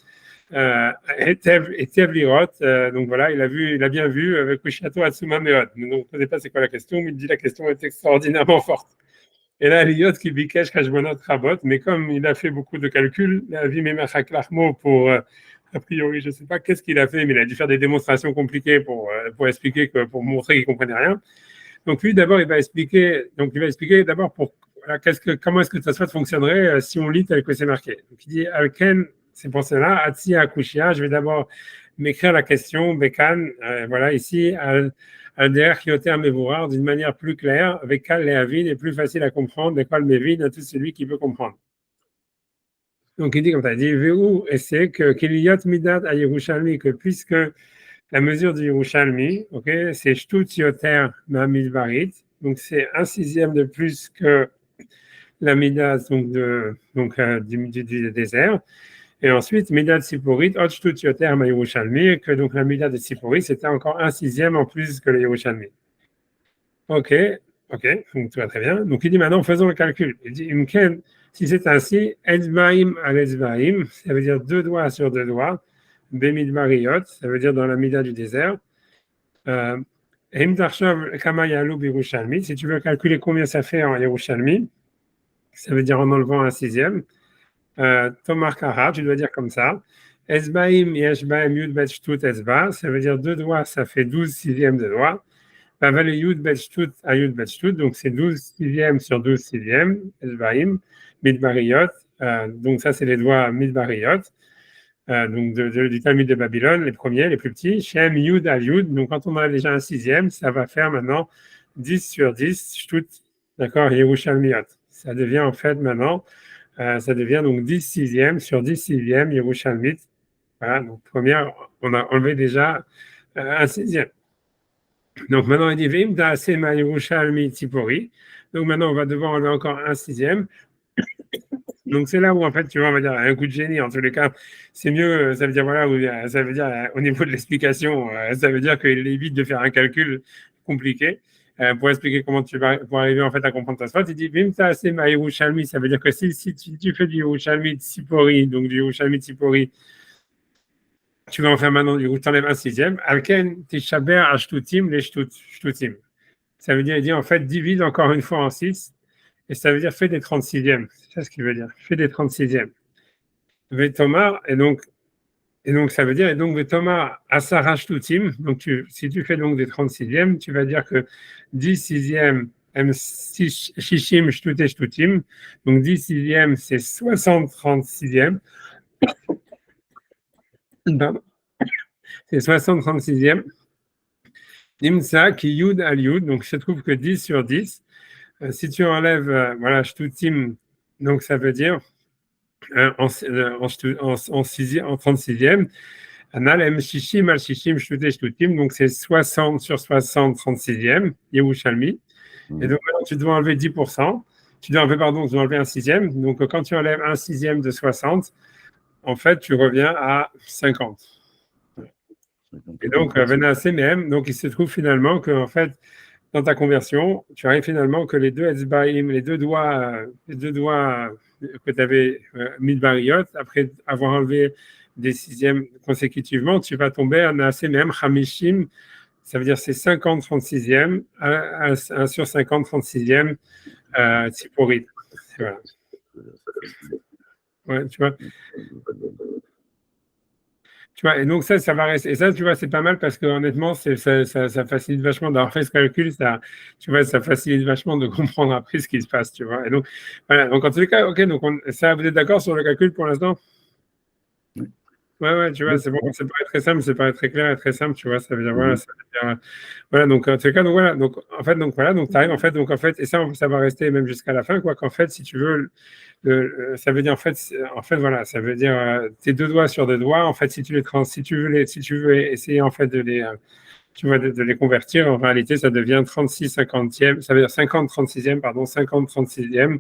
Etev Lirot, donc voilà, il a bien vu avec Kushato Atsuma Meod. Donc, on ne connaît pas c'est quoi la question, mais il dit la question est extraordinairement forte. Et là, Liot qui bikesh Kashbonot Rabot, mais comme il a fait beaucoup de calculs, la vie Memachak Lachmo pour, a priori, je ne sais pas qu'est-ce qu'il a fait, mais il a dû faire des démonstrations compliquées pour expliquer, pour montrer qu'il ne comprenait rien. Donc lui, d'abord, il va expliquer d'abord comment est-ce que ça soit fonctionnerait si on lit tel que c'est marqué. Donc il dit, Alken, ces pensées-là, Atsi Akushia, je vais d'abord m'écrire la question, Bekan, voilà, ici, Alder Yoter Mevourar, d'une manière plus claire, avec Kal Lehavin, et plus facile à comprendre, Bekal Mevin, à tout celui qui peut comprendre. Donc il dit comme ça, il dit, Veu, et c'est que Kiliyot Midat à Yerushalmi, que puisque la mesure du Yerushalmi, ok, c'est Shtut Yoter Ma'amidvarit, donc c'est 1/6 de plus que la Mida du désert. Et ensuite, Mida de Tziporit, Hot Shtut Yoter Ma'Yerushalmi, que donc la Mida de Tziporit, c'était encore 1/6 en plus que le Yerushalmi. Ok, donc tout va très bien. Donc il dit maintenant, faisons le calcul. Il dit, si c'est ainsi, Etzbaim al Etzbaim, ça veut dire 2 doigts sur 2 doigts, Bemidbariot, ça veut dire dans la Mida du désert. Si tu veux calculer combien ça fait en Yerushalmi, ça veut dire en enlevant 1/6. Tomar Kara, tu dois dire comme ça. Esbaim yeshbaim yud bet shtut esba, ça veut dire 2 doigts, ça fait 12/6 de doigts. Baval yud bet shtut à yud bet shtut, donc c'est 12/6 sur 12/6, esbaim, midbariot, donc ça c'est les doigts midbariot. Donc du Talmud de Babylone, les premiers, les plus petits, Shem, Yud, Al, Yud. Donc quand on a déjà 1/6, ça va faire maintenant 10 sur 10, Shtut, d'accord, Yerushalmiot. Ça devient en fait maintenant, ça devient donc 10/6 sur 10/6 Yerushalmit. Voilà, donc première, on a enlevé déjà 1/6. Donc maintenant, il dit Vim Daasema Yerushalmi Tzipori. Donc maintenant, on va devoir enlever encore 1/6. Donc c'est là où en fait tu vois, on va dire un coup de génie en tous les cas, c'est mieux, ça veut dire voilà, ça veut dire au niveau de l'explication, ça veut dire qu'il évite de faire un calcul compliqué pour expliquer comment tu vas pour arriver en fait à comprendre ta spot. Il dit Vimta Sema Yerushalmi, ça veut dire que si tu fais du Yerushalmi Tzipori, donc du Yerushalmi Tzipori, tu vas en faire maintenant du coup, tu enlèves 1/6. Alken Tishaber Ashtutim les Shtutim. Ça veut dire, il dit en fait divise encore une fois en 6. Et ça veut dire fait des 36e. C'est ça ce qu'il veut dire. Fait des 36e. Vetomar, et donc ça veut dire, et donc Vetomar Asara Shtutim. Donc si tu fais donc des 36e, tu vas dire que 10/6 Shishim Shtute Shtutim. Donc 10/6 c'est 60/36e. C'est 60/36e. Nimsa qui Yud al Yud. Donc je trouve que 10 sur 10. Si tu enlèves, voilà, Shtutim, donc ça veut dire en 36e, Analem Shishim al Shishim Shtute Shtutim, donc c'est 60 sur 60, 36e, Yerushalmi. Et donc maintenant, tu dois enlever 10%, tu dois enlever 1/6. Donc quand tu enlèves 1/6 de 60, en fait, tu reviens à 50. Et donc, donc il se trouve finalement que, en fait, dans ta conversion, tu arrives finalement que les deux etzbaim, les deux doigts que tu avais mis de bariot, après avoir enlevé des 6e consécutivement, tu vas tomber à Nasemem Hamishim, ça veut dire c'est 50/36e, 1 sur 50/36e Tziporit. Voilà. Ouais, tu vois. Tu vois, et donc ça va rester. Et ça, tu vois, c'est pas mal parce que honnêtement, ça facilite vachement d'avoir fait ce calcul. Tu vois, ça facilite vachement de comprendre après ce qui se passe, tu vois. Et donc, voilà. Donc, en tous les cas, ok, donc ça, vous êtes d'accord sur le calcul pour l'instant? Ouais, tu vois, c'est bon, ça paraît très simple, ça paraît très clair et très simple, tu vois, ça veut dire, voilà, donc, en tout cas, donc, voilà, donc, en fait, donc, voilà, donc, tu arrives, en fait, et ça va rester même jusqu'à la fin, quoi, qu'en fait, si tu veux, ça veut dire, en fait, voilà, ça veut dire, tes 2 doigts sur 2 doigts, en fait, si tu veux essayer, en fait, de les convertir, en réalité, ça devient 36/50e, ça veut dire 50/36e, pardon, 50/36e,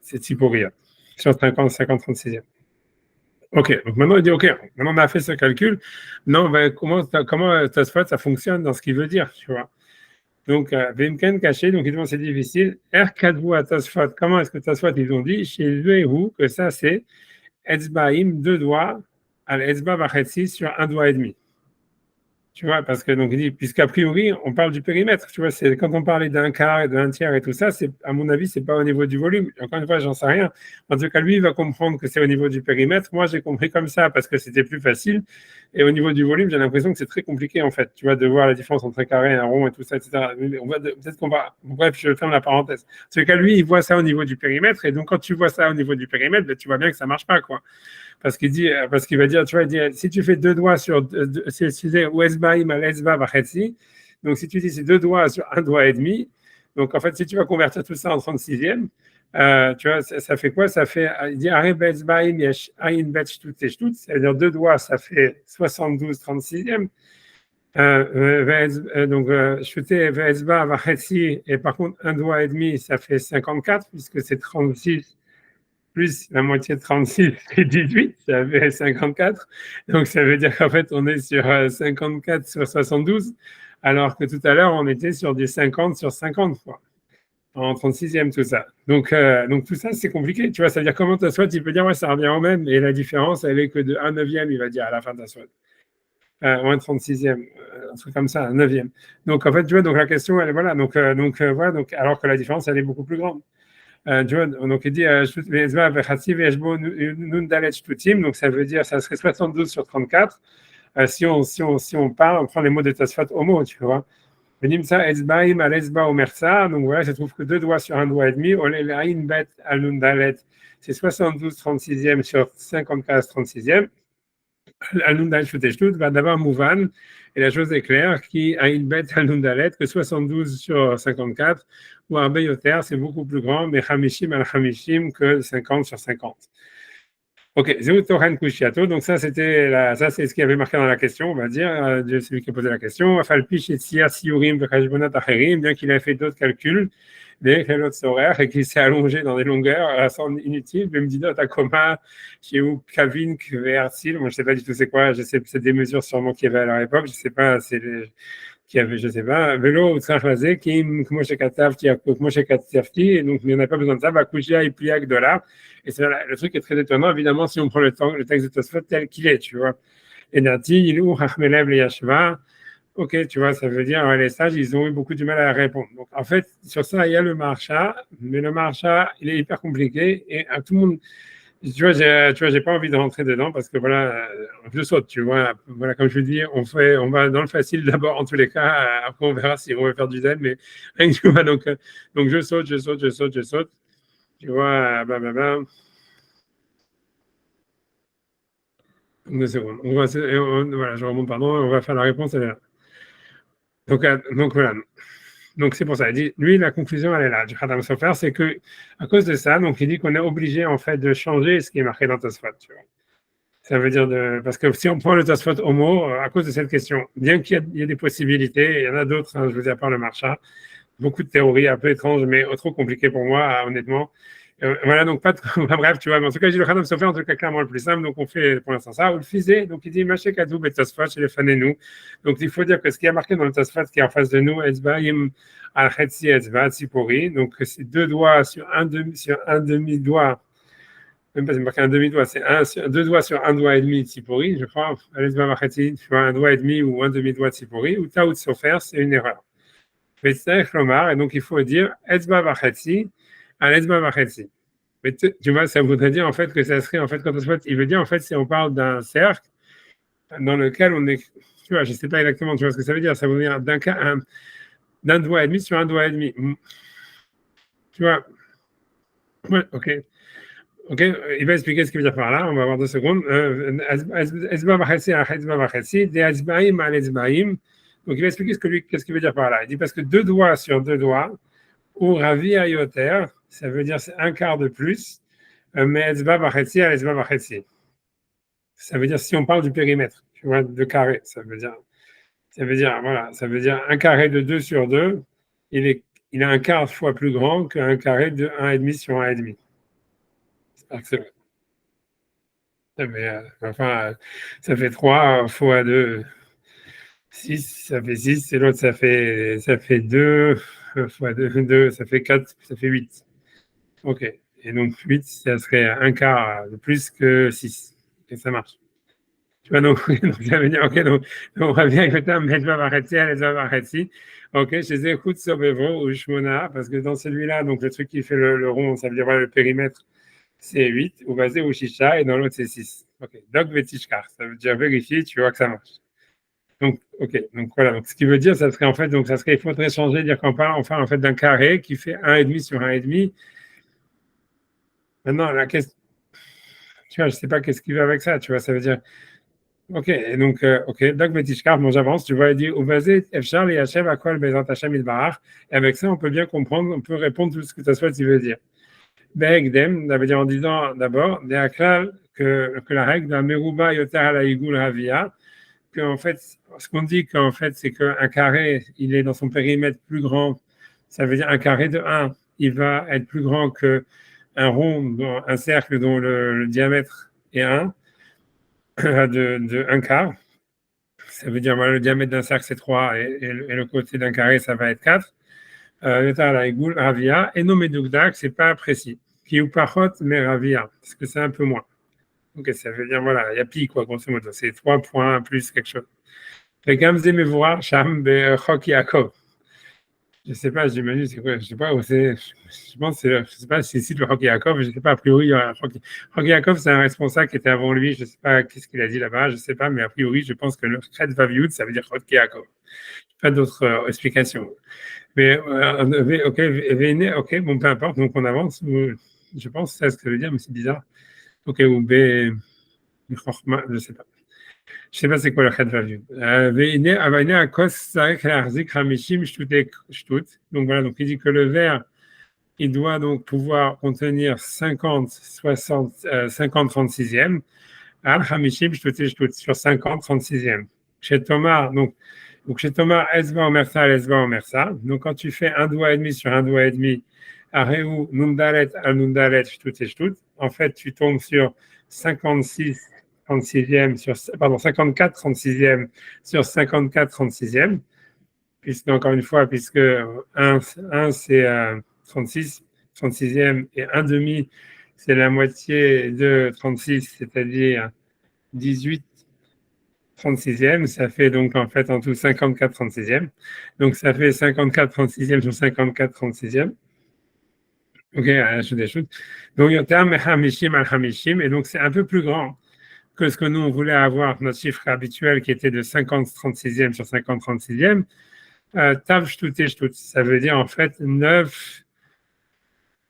c'est Tziporia, sur 50/36e. Ok, donc maintenant il dit ok, maintenant on a fait ce calcul, maintenant comment Tosfot ça fonctionne dans ce qu'il veut dire, tu vois. Donc Vimken caché, donc évidemment c'est difficile. Kadvu à Tosfot, comment est-ce que Tosfot ils ont dit chez eux et vous que ça c'est Etzbaim 2 doigts, à l'Etzba Vachetzi sur 1 doigt et demi. Tu vois, parce que donc il dit, puisqu'a priori, on parle du périmètre, tu vois, c'est quand on parlait d'un quart et d'un tiers et tout ça, c'est, à mon avis, c'est pas au niveau du volume. Encore une fois, j'en sais rien. En tout cas, lui, il va comprendre que c'est au niveau du périmètre. Moi, j'ai compris comme ça parce que c'était plus facile. Et au niveau du volume, j'ai l'impression que c'est très compliqué, en fait, tu vois, de voir la différence entre un carré et un rond et tout ça, etc. Peut-être qu'on va, bref, je ferme la parenthèse. En tout cas, lui, il voit ça au niveau du périmètre. Et donc, quand tu vois ça au niveau du périmètre, ben, tu vois bien que ça marche pas, quoi. Parce qu'il va dire, tu vois, il dit, si tu fais 2 doigts sur, Wesbaim al Etzba Vachetzi, donc si tu dis c'est 2 doigts sur 1 doigt et demi, donc en fait, si tu vas convertir tout ça en 36e, Tu vois, ça fait quoi? Ça fait, il dit, Arebezbaim yesh ayin bet shtut et shtut, c'est-à-dire deux doigts, ça fait 72 36e. Donc, shtuté ve'ezba vachetzi, et par contre, un doigt et demi, ça fait 54, puisque c'est 36 plus la moitié de 36, c'est 18, ça fait 54. Donc, ça veut dire qu'en fait, on est sur 54 sur 72, alors que tout à l'heure, on était sur des 50 sur 50 fois, en 36e, tout ça. Donc tout ça, c'est compliqué. Tu vois, ça veut dire comment ta soit, il peut dire, ouais, ça revient au même, et la différence, elle est que de 1 neuvième, il va dire à la fin de ta soit. Ou un 36e, un truc comme ça, un neuvième. Donc, en fait, tu vois, donc la question, elle est voilà. Voilà, donc, alors que la différence, elle est beaucoup plus grande. Tu vois, donc il dit donc ça veut dire ça serait 72 sur 34 si on parle, on prend les mots de Tosfot homo, tu vois. Venimsa etzbaim al etzba omersa, donc voilà, ça trouve que deux doigts sur un doigt et demi, olelain bet al nundalet, c'est 72 36e sur 54 36e. Al nundalet shuteshtut va d'abord mouvan, et la chose est claire, qui a une bête al nundalet que 72 sur 54 ou un Yoter, c'est beaucoup plus grand, mais Hamishim al Hamishim que 50 sur 50. Ok, Zeutoren Kushiato, donc ça c'est ce qui avait marqué dans la question, on va dire, de celui qui a posé la question. Falpish et Sia Siurim Vekajbonat Acherim, bien qu'il ait fait d'autres calculs, des l'autre horaires et qu'il s'est allongé dans des longueurs assez inutiles, même dit à Koma, chez où Kavin, Kversil, moi je sais pas du tout c'est quoi, je sais c'est des mesures sûrement qu'il y avait à leur époque, je sais pas, c'est qui avait, je sais pas, vélo ou trachazé, qui, moi chez Katavti, moi chez Katavti, et donc il n'y en a pas besoin de ça, Bakushia et Pliak de là. Et c'est le truc est très étonnant, évidemment, si on prend le texte de Tosfot tel qu'il est, tu vois. Et Nati, Ilou, Hachmelev, le Yashva, ok, tu vois, ça veut dire, les sages, ils ont eu beaucoup de mal à répondre. Donc, en fait, sur ça, il y a le marcha, mais le marcha, il est hyper compliqué, et à tout le monde, tu vois, j'ai pas envie de rentrer dedans parce que voilà, je saute, tu vois. Voilà, comme je dis, on va dans le facile d'abord en tous les cas. Après, on verra si on veut faire du zen, mais tu vois, donc je saute. Tu vois, blablabla. Donc, 2 secondes. Voilà, je remonte, pardon, on va faire la réponse, elle est là. Donc voilà. Donc c'est pour ça. Il dit, lui, la conclusion, elle est là. Du Khatam Sofer, c'est que à cause de ça, donc il dit qu'on est obligé en fait de changer ce qui est marqué dans Tosfot, tu vois. Ça veut dire parce que si on prend le Tosfot homo, à cause de cette question, bien qu'il y ait des possibilités, il y en a d'autres, hein, je vous dis à part le marcha, beaucoup de théories un peu étranges, mais trop compliquées pour moi, honnêtement. Voilà, donc pas bref, tu vois, mais en tout cas, j'ai le Khadam Sofer, en tout cas, clairement le plus simple, donc on fait pour l'instant ça. Ou le Fizé, donc il dit Maché Kadou et Tosfot chez les Fanenu. Donc il faut dire que ce qui est marqué dans le Tosfot qui est en face de nous, Etzbaim al Chetzi Etzba Tzipori, donc c'est deux doigts sur un demi-doigt. Même pas, c'est marqué un demi-doigt, c'est deux doigts sur un doigt et demi Tzipori, je crois. Tu vois, un doigt et demi ou un demi-doigt Tzipori, ou Taout Sofer, c'est une erreur. Et donc il faut dire Etzba Vachetzi à l'Etzba Vachetzi. Mais tu vois, ça voudrait dire en fait que ça serait en fait, quand il veut dire en fait, si on parle d'un cercle dans lequel on est, tu vois, je sais pas exactement, tu vois ce que ça veut dire, ça veut dire d'un doigt et demi sur un doigt et demi. Tu vois, ouais, ok. Ok, il va expliquer ce qu'il veut dire par là, on va avoir 2 secondes. Ezba vachetzi à Ezba vachetzi, des Ezbaim à l'Ezbaim. Donc il va expliquer qu'est-ce qu'il veut dire par là. Il dit parce que deux doigts sur deux doigts, ou Ravi Ayoter, ça veut dire c'est un quart de plus, mais Etzba Vachetzi à Etzba Vachetzi. Ça veut dire si on parle du périmètre, tu vois, de carré, ça veut dire voilà, ça veut dire un carré de 2 sur 2, il a un quart fois plus grand qu'un carré de 1,5 sur 1,5. J'espère que c'est vrai. Ça fait 3 fois 2, 6, ça fait 6, et l'autre ça fait 2 fois 2, ça fait 4, ça fait 8. Ok. Et donc 8, ça serait un quart de plus que 6. Et ça marche. Tu vois, donc ça veut dire, ok, donc on revient avec le terme Medva Varetzi, Alezva Varetzi. Ok, chez Écoute Sobevro ou Shmona, parce que dans celui-là, donc le truc qui fait le rond, ça veut dire voilà, le périmètre, c'est 8, ou basé ou Shisha, et dans l'autre, c'est 6. Ok, donc Vetishkar, ça veut dire vérifier, tu vois que ça marche. Donc, ok, donc voilà, donc ce qui veut dire, ça serait en fait, donc ça serait, il faudrait changer, dire qu'on parle enfin en fait d'un carré qui fait 1,5 sur 1,5. Maintenant, la question, tu vois, je ne sais pas qu'est-ce qu'il veut avec ça, tu vois, ça veut dire, ok, et donc, donc, Betishkar, moi j'avance, tu vois, il dit, Ubazé, Efchar, et Hachem, à quoi le Bezant Hachem, il barach, et avec ça, on peut bien comprendre, on peut répondre tout ce que tu souhaites, il veut dire. Be'egdem, ça veut dire en disant d'abord, que la règle d'un Meruba Yoter ala Igul Havia, qu'en fait, ce qu'on dit qu'en fait, c'est qu'un carré, il est dans son périmètre plus grand, ça veut dire un carré de 1, il va être plus grand qu'un rond, un cercle dont le diamètre est 1, de 1 quart. Ça veut dire, voilà, le diamètre d'un cercle, c'est 3, et le côté d'un carré, ça va être 4. Ravia, et non Medugdak, c'est pas précis. Qui ou parot, mais Ravia, parce que c'est un peu moins. Donc, ça veut dire, voilà, il y a pi, quoi, grosso modo. C'est 3 points plus quelque chose. Gamze Mevorar, Sham, Chok Yaakov. Je sais pas, j'imagine, c'est quoi, je sais pas où c'est, je pense, je sais pas si c'est le Chok Yaakov, je sais pas, a priori, il y a Chok Yaakov, c'est un responsable qui était avant lui, je sais pas qu'est-ce qu'il a dit là-bas, je sais pas, mais a priori, je pense que le Khed Vaviud, ça veut dire Chok Yaakov. Pas d'autres explications. Mais, ok, ok, bon, peu importe, donc on avance. Je pense que c'est ce que ça veut dire, mais c'est bizarre. Ok, ou B, je sais pas. Je sais pas c'est quoi le Chet Value. À cause donc voilà, donc il dit que le verre, il doit donc pouvoir contenir 50, 60, 50 36e, sur 50 36e. Chez Thomas, donc chez Thomas, Esba Omersa, Esba Omersa. Donc quand tu fais un doigt et demi sur un doigt et demi, Areu, Nundalet, al Nundalet, Shtut, en fait, tu tombes sur 56 36e, pardon, 54 36e sur 54 36e, puisque, encore une fois, puisque 1 c'est 36, 36e, et 1 demi, c'est la moitié de 36, c'est-à-dire 18 36e, ça fait donc en fait en tout 54 36e. Donc ça fait 54 36e sur 54 36e. Ok, donc Yotam Hamishim al Hamishim, et donc c'est un peu plus grand que ce que nous on voulait avoir, notre chiffre habituel qui était de 50 36e sur 50 36e. Tav Shtute Shtut, ça veut dire en fait 9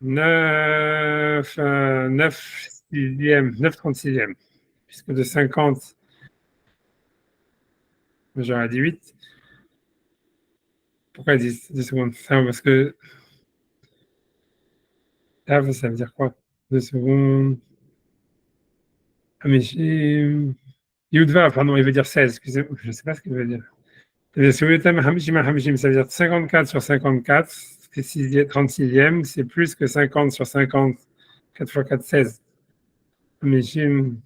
6e, 9 36e, puisque de 50, j'aurais dit 8. Pourquoi 10 secondes? Parce que Tav, ça veut dire quoi? 2 secondes. Hamishim. Yudva, pardon, il veut dire 16. Excusez-moi, je ne sais pas ce qu'il veut dire. Hamishim, ça veut dire 54 sur 54, c'est 36e, c'est plus que 50 sur 50, 4 fois 4, 16. Hamishim.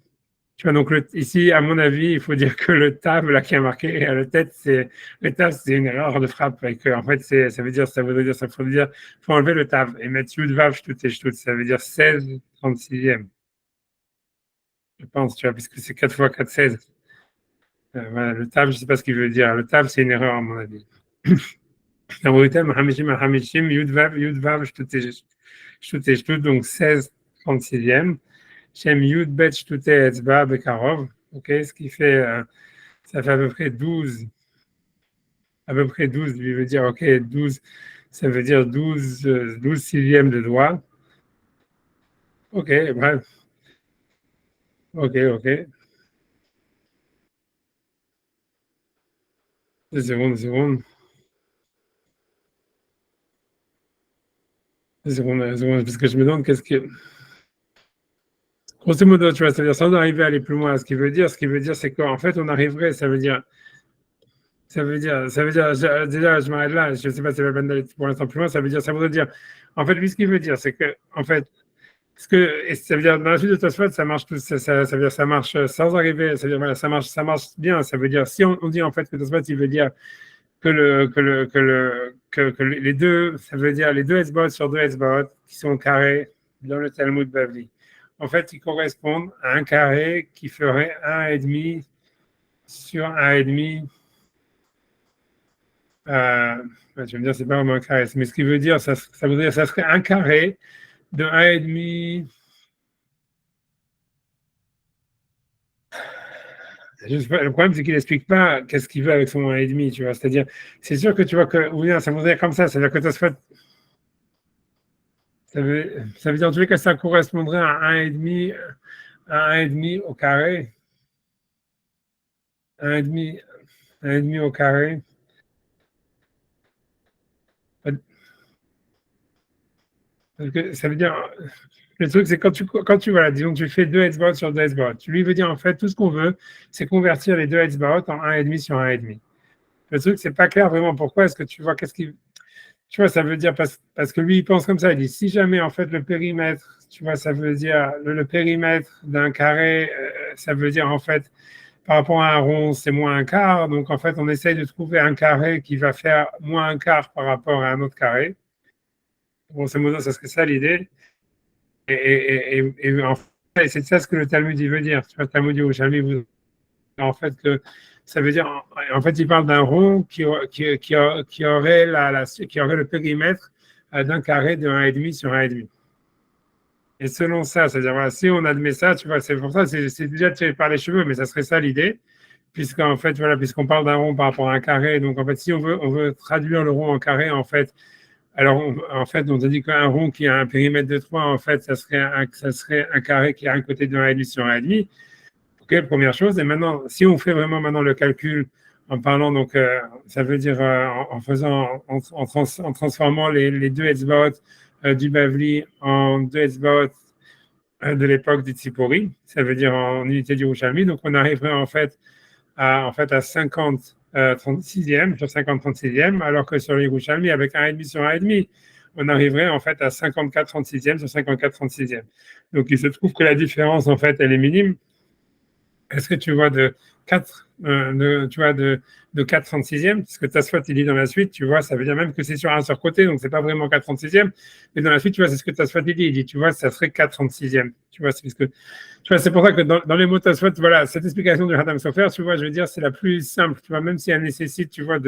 Tu vois, donc ici, à mon avis, il faut dire que le tab, là, qui a marqué, le tête, le tab, c'est une erreur de frappe. Et que, en fait, ça veut dire, faut enlever le tab et mettre Yudvav, Shtut, ça veut dire 16, 36e. Je pense, tu vois, puisque c'est 4 fois 4, 16. Voilà, le tab, je ne sais pas ce qu'il veut dire. Le tab, c'est une erreur, à mon avis. Donc 16, 36e. Shem Yud Bet Shtute Etzba Bekarov. Ok, ce qui fait, ça fait à peu près 12. À peu près 12, lui veut dire, ok, 12, ça veut dire 12, 12 sixièmes de doigt. Ok, bref. Ok, ok. 2 secondes, 2 secondes. 2 secondes, 2 secondes, parce que je me demande qu'est-ce que. Grosso modo, tu vois, c'est-à-dire sans arriver à aller plus loin, ce qui veut dire, c'est qu'en fait, on arriverait, déjà, je m'arrête là, je ne sais pas si c'est la peine d'aller pour l'instant plus loin, ça voudrait dire, en fait, lui, ce qu'il veut dire, c'est que, en fait, et ça veut dire, dans la suite de Tosfot, ça marche ça veut dire, ça marche sans arriver, ça veut dire, voilà, ça marche bien, ça veut dire, si on dit, en fait, que Tosfot, il veut dire que les deux, ça veut dire les deux Esbot sur deux Esbot qui sont carrés dans le Talmud Bavli. En fait, ils correspondent à un carré qui ferait 1,5 sur 1,5. Je veux me dire, c'est pas vraiment un carré, mais ce qui veut dire, ça veut dire, ça serait un carré de 1,5. Le problème, c'est qu'il n'explique pas qu'est-ce qu'il veut avec son 1,5, tu vois. C'est-à-dire, c'est sûr que tu vois que, ou bien ça voudrait dire comme ça, c'est-à-dire que ça veut dire en tous les cas, ça correspondrait à 1,5 au carré. 1,5, 1,5 au carré. Parce que ça veut dire, le truc, c'est quand tu voilà, disons que tu fais 2 Hetzbaot sur 2 Hetzbaot, tu lui veux dire en fait, tout ce qu'on veut, c'est convertir les 2 Hetzbaot en 1,5 sur 1,5. Le truc, c'est pas clair vraiment pourquoi. Est-ce que tu vois, tu vois, ça veut dire, parce que lui, il pense comme ça, il dit, si jamais en fait le périmètre, tu vois, ça veut dire, le périmètre d'un carré, ça veut dire en fait, par rapport à un rond, c'est moins un quart. Donc, en fait, on essaye de trouver un carré qui va faire moins un quart par rapport à un autre carré. Grosso modo, ça serait ça l'idée. Et en fait, c'est ça ce que le Talmud il veut dire. Tu vois, le Talmud Yerushalmi vous en fait que ça veut dire, en fait, il parle d'un rond qui aurait qui aurait le périmètre d'un carré de 1,5 sur 1,5. Et selon ça, c'est-à-dire, voilà, si on admet ça, tu vois, c'est pour ça, c'est déjà tiré par les cheveux, mais ça serait ça l'idée, puisqu'en fait, voilà, puisqu'on parle d'un rond par rapport à un carré, donc en fait, si on veut traduire le rond en carré, en fait, alors en fait, on a dit qu'un rond qui a un périmètre de 3, en fait, ça serait un carré qui a un côté de 1,5 sur 1,5. Ok, première chose. Et maintenant, si on fait vraiment maintenant le calcul en parlant, donc ça veut dire en faisant, en transformant les 2 Hetzbaot du Bavli en 2 Hetzbaot de l'époque du Tzipori, ça veut dire en unité du Yerushalmi. Donc on arriverait en fait à 50 36e sur 50 36e, alors que sur le Yerushalmi, avec 1,5 sur 1,5, on arriverait en fait à 54 36e sur 54 36e. Donc il se trouve que la différence en fait elle est minime. Est-ce que tu vois de 4, de 4 36e, parce que Tasfot il dit dans la suite, tu vois, ça veut dire même que c'est sur un surcoté, donc c'est pas vraiment 4 36e, mais dans la suite, tu vois, c'est ce que Tasfot il dit, tu vois, ça serait 4 36e. Tu vois, c'est pour ça que dans les mots Tasfot, voilà, cette explication de Hadam Sofer, tu vois, je veux dire, c'est la plus simple, tu vois, même si elle nécessite, tu vois,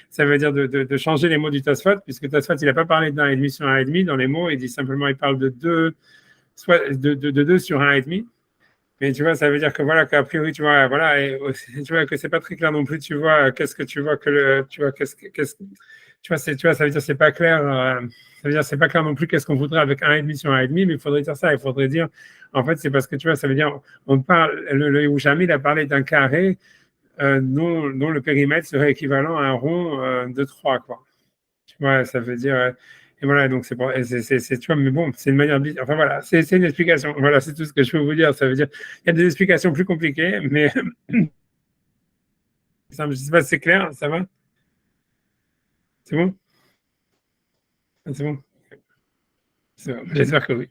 ça veut dire de changer les mots du Tasfot, puisque Tasfot, il n'a pas parlé d'1,5 sur 1,5 dans les mots, il dit simplement, il parle de 2, soit de 2 sur 1,5. Mais tu vois, ça veut dire que voilà, qu'a priori, tu vois, voilà, et tu vois que c'est pas très clair non plus, tu vois, qu'est-ce que tu vois tu vois, tu vois, ça veut dire c'est pas clair, ça veut dire c'est pas clair non plus qu'est-ce qu'on voudrait avec 1,5 sur 1,5, mais il faudrait dire ça, il faudrait dire, en fait, c'est parce que tu vois, ça veut dire, on parle, le Yerushalmi, il a parlé d'un carré dont le périmètre serait équivalent à un rond de 3, quoi. Tu vois, ça veut dire. Et voilà, donc c'est tu vois, mais bon, c'est une manière de. Enfin voilà, c'est une explication. Voilà, c'est tout ce que je peux vous dire. Ça veut dire, il y a des explications plus compliquées, mais je ne sais pas si c'est clair, ça va? C'est bon? C'est bon? J'espère que oui.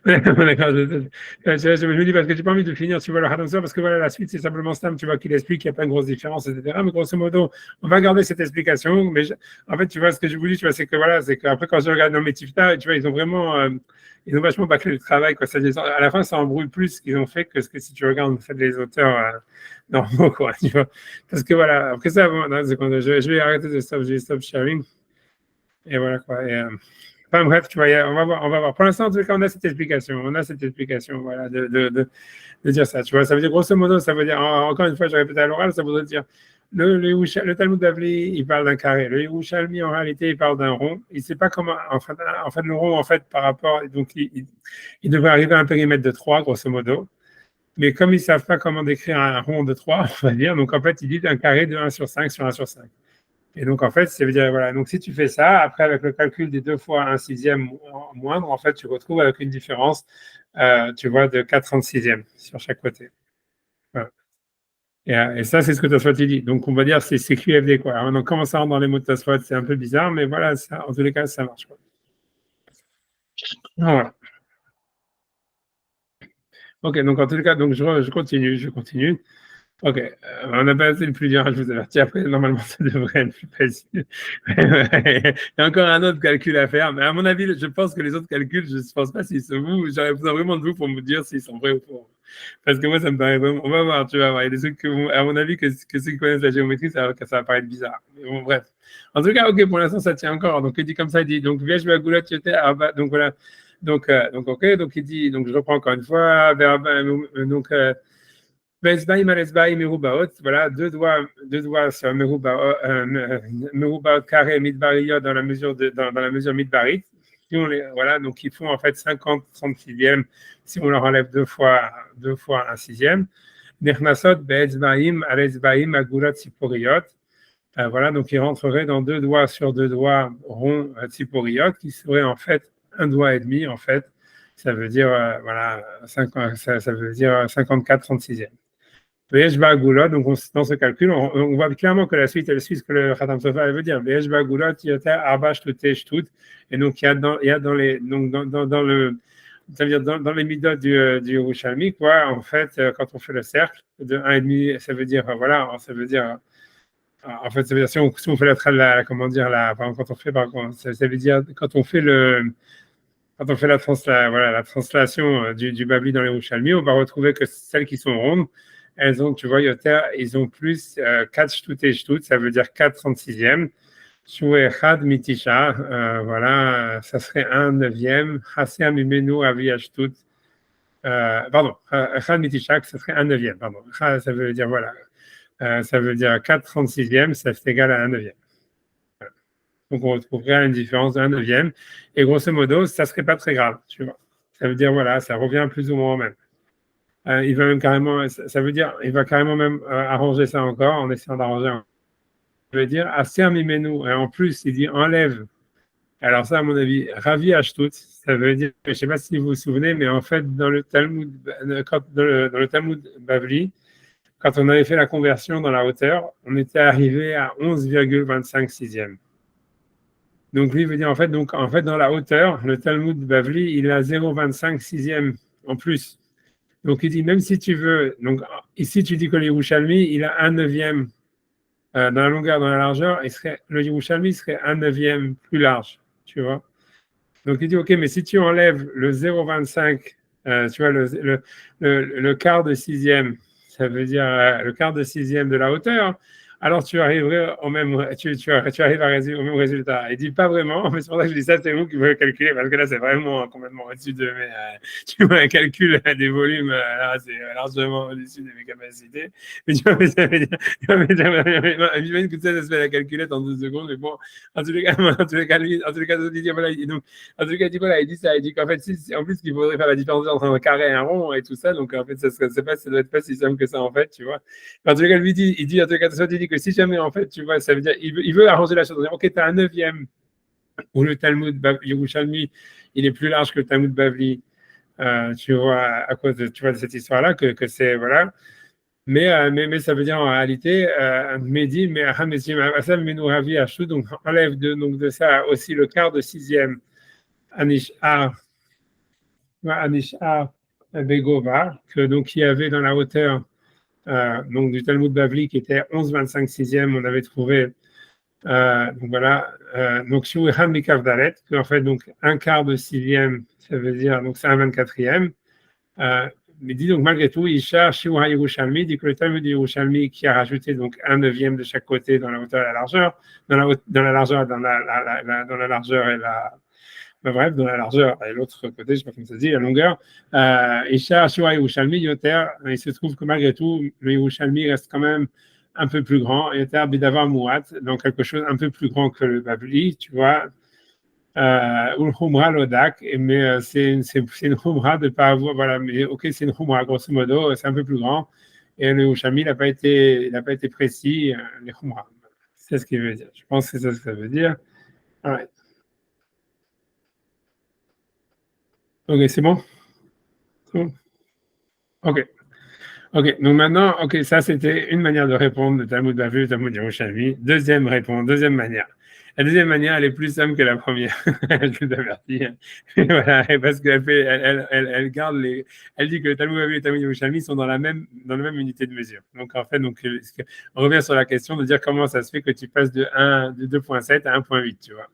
D'accord, je me dis parce que j'ai pas envie de finir, tu vois, le Hadansoir, parce que voilà, la suite, c'est simplement Stam, tu vois, qu'il explique qu'il n'y a pas une grosse différence, etc. Mais grosso modo, on va garder cette explication. Mais en fait, tu vois, ce que je vous dis, tu vois, c'est que voilà, c'est qu'après, quand je regarde dans mes Tifta, tu vois, ils ont vachement bâclé le travail, quoi. À la fin, ça embrouille plus ce qu'ils ont fait que ce que si tu regardes, en fait, les auteurs normaux, quoi, tu vois. Parce que voilà, après ça, bon, non, je vais arrêter je vais stop sharing. Et voilà, quoi. Enfin bref, tu vois, on va voir, on va voir. Pour l'instant, en tout cas, on a cette explication, voilà, de dire ça. Tu vois, ça veut dire grosso modo, ça veut dire, encore une fois, je répète à l'oral, ça voudrait dire, le Talmud Bavli, il parle d'un carré. Le Yerushalmi, en réalité, il parle d'un rond. Il ne sait pas comment, en fait, le rond, en fait, par rapport, donc, il devrait arriver à un périmètre de 3, grosso modo. Mais comme ils ne savent pas comment décrire un rond de 3, on va dire, donc en fait, il dit un carré de 1 sur 5 sur 1 sur 5. Et donc, en fait, ça veut dire, voilà, donc si tu fais ça, après, avec le calcul des 2 fois 1/6 moindre, en fait, tu retrouves avec une différence, tu vois, de 4/36 sur chaque côté. Voilà. Et ça, c'est ce que Tosfot dit. Donc, on va dire, c'est QFD, quoi. Alors, on commence à rentrer dans les mots de Tosfot, c'est un peu bizarre, mais voilà, ça, en tous les cas, ça marche, quoi. Voilà. Ok, donc en tous les cas, donc je continue. Ok, on a passé le plus dur, je vous avertis. Après, normalement, ça devrait être plus facile. Il y a encore un autre calcul à faire, mais à mon avis, je pense que les autres calculs, je ne pense pas s'ils sont vous. J'aurais besoin vraiment de vous pour me dire s'ils sont vrais ou faux. Parce que moi, ça me paraît vraiment. On va voir, tu vas voir. Il y a des trucs que, à mon avis, que ceux qui connaissent la géométrie, ça va paraître bizarre. Mais bon, bref. En tout cas, ok, pour l'instant, ça tient encore. Donc, il dit comme ça, il dit donc, viens, je vais à Goulotte, donc voilà. Donc, ok, donc il dit, donc je reprends encore une fois, donc, voilà, deux doigts sur Meroubaot carré Midbariyot dans la mesure Midbarit. Voilà, donc ils font en fait 50 36e si on leur enlève deux fois 1/6. Nechnasot be'etzbaim al-etzbaim agulat tziporiot. Voilà, donc ils rentreraient dans deux doigts sur deux doigts ronds tziporiot qui seraient en fait un doigt et demi, en fait, ça veut dire, voilà, ça veut dire 54 36e. Donc dans ce calcul, on voit clairement que la suite, elle suit ce que le Khatam Sofer veut dire. Et donc, il y a dans les, donc, dans le, ça veut dire dans les midot du Yerushalmi, quoi, en fait, quand on fait le cercle de 1,5, ça veut dire, voilà, ça veut dire, en fait, ça veut dire, si on fait comment dire, quand on fait, ça veut dire, quand on fait la translation du Babli dans les Yerushalmi, on va retrouver que celles qui sont rondes, elles ont, tu vois, ils ont plus 4 shtut et shtut, ça veut dire 4 36e. Shuechad mitisha, voilà, ça serait un neuvième. Haser mimenu avi ashtut, pardon, Chad mitisha, ça serait un neuvième, pardon. Ça veut dire, voilà, ça veut dire 4 36e, ça c'est égal à un neuvième. Voilà. Donc on retrouverait une différence d'un neuvième. Et grosso modo, ça serait pas très grave, tu vois. Ça veut dire, voilà, ça revient plus ou moins au même. Il va même carrément, ça veut dire, il va carrément même arranger ça encore en essayant d'arranger. Je veux dire, Aser mimenu, et en plus, il dit enlève. Alors ça, à mon avis, Ravi Ashtut, ça veut dire, je ne sais pas si vous vous souvenez, mais en fait, dans le Talmud, dans le Talmud Bavli, quand on avait fait la conversion dans la hauteur, on était arrivé à 11,25 sixième. Donc lui veut dire, en fait, dans la hauteur, le Talmud Bavli, il a 0,25 sixième en plus. Donc il dit, même si tu veux, donc ici tu dis que le Yerushalmi, il a un neuvième dans la longueur, dans la largeur, le Yerushalmi serait un neuvième plus large, tu vois. Donc il dit, ok, mais si tu enlèves le 0,25, tu vois, le quart de sixième, ça veut dire le quart de sixième de la hauteur, alors tu arriverais au même, tu arrives au même résultat. Il dit pas vraiment, mais c'est pour ça que je dis ça, c'est vous qui pouvez calculer, parce que là, c'est vraiment complètement au-dessus de mes, tu vois, un calcul des volumes, là, c'est largement au-dessus de mes capacités. Mais tu vois, mais ça veut dire, j'imagine que ça se fait la calculette en 12 secondes, mais bon, en tous les cas, il dit, voilà, donc, en tout cas, il dit ça, il dit qu'en fait, en plus, qu'il faudrait faire la différence entre un carré et un rond et tout ça, donc en fait, ça doit être pas si simple que ça, en fait, tu vois. En tout cas, lui dit, il dit, en tout cas, il dit que si jamais, en fait, tu vois, ça veut dire, il veut arranger la chose. Ok, tu as un neuvième où le Talmud Yerushalmi, il est plus large que le Talmud Bavli, tu vois, à cause de, tu vois, de cette histoire-là, que c'est, voilà. Mais ça veut dire en réalité, Mehdi, mais donc enlève de ça aussi le quart de sixième, Anishar Begova, que donc il y avait dans la hauteur donc du Talmud Bavli qui était 11,25 sixième, on avait trouvé donc voilà, donc Shuhan Mikavdalet, en fait donc un quart de sixième, ça veut dire donc c'est un 24e. Mais dit donc malgré tout, il cherche Shiura Yerushalmi, dit que le Talmud de Yerushalmi qui a rajouté donc un neuvième de chaque côté dans la hauteur et la largeur, dans la largeur, dans la largeur et la bref, dans la largeur et l'autre côté, je ne sais pas comment ça se dit, la longueur, il cherche Shiura Yerushalmi, Yoter, il se trouve que malgré tout, le Yerushalmi reste quand même un peu plus grand, Yoter Bidavar Mouat, donc quelque chose un peu plus grand que le Babli, tu vois. Ou le Humra Lodak, mais c'est une Humra de ne pas avoir, voilà, mais ok, c'est une Humra, grosso modo, c'est un peu plus grand, et le Ushami n'a pas été précis, les Humra. C'est ce qu'il veut dire. Je pense que c'est ça que ça veut dire. Right. Ok, c'est bon? C'est bon? Ok. Ok, donc maintenant, ok, ça c'était une manière de répondre de Talmud Bavli, Talmud Yerushalmi. Deuxième réponse, deuxième manière. La deuxième manière, elle est plus simple que la première, je vous avertis. Voilà, parce elle garde elle dit que le Talmud Bavli et le Talmud Yerushalmi sont dans la même unité de mesure. Donc en fait, on revient sur la question de dire comment ça se fait que tu passes de 2,7 à 1,8, tu vois.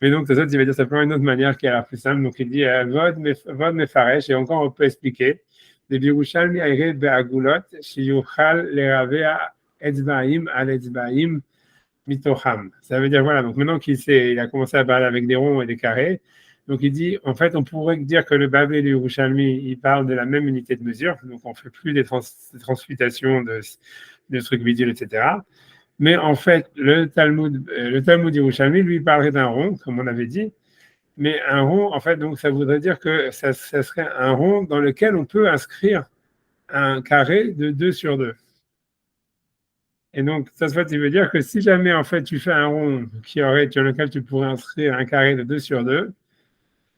Mais donc, ça, il va dire simplement une autre manière qui est la plus simple. Donc, il dit Vod mefaresh, et encore on peut expliquer. Le Yerushalmi ayred be'agulot, shiyuchal leravea etzbaim al etzbaim mitocham. Ça veut dire, voilà, donc maintenant il a commencé à parler avec des ronds et des carrés, donc il dit, en fait, on pourrait dire que le Bavli et le Yerushalmi, il parle de la même unité de mesure, donc on ne fait plus des transmutations de trucs bidules, etc. Mais en fait, le Talmud Yerushalmi, lui, parlerait d'un rond, comme on avait dit. Mais un rond, en fait, donc ça voudrait dire que ça serait un rond dans lequel on peut inscrire un carré de 2 sur 2. Et donc, ça veut dire que si jamais, en fait, tu fais un rond dans lequel tu pourrais inscrire un carré de 2 sur 2,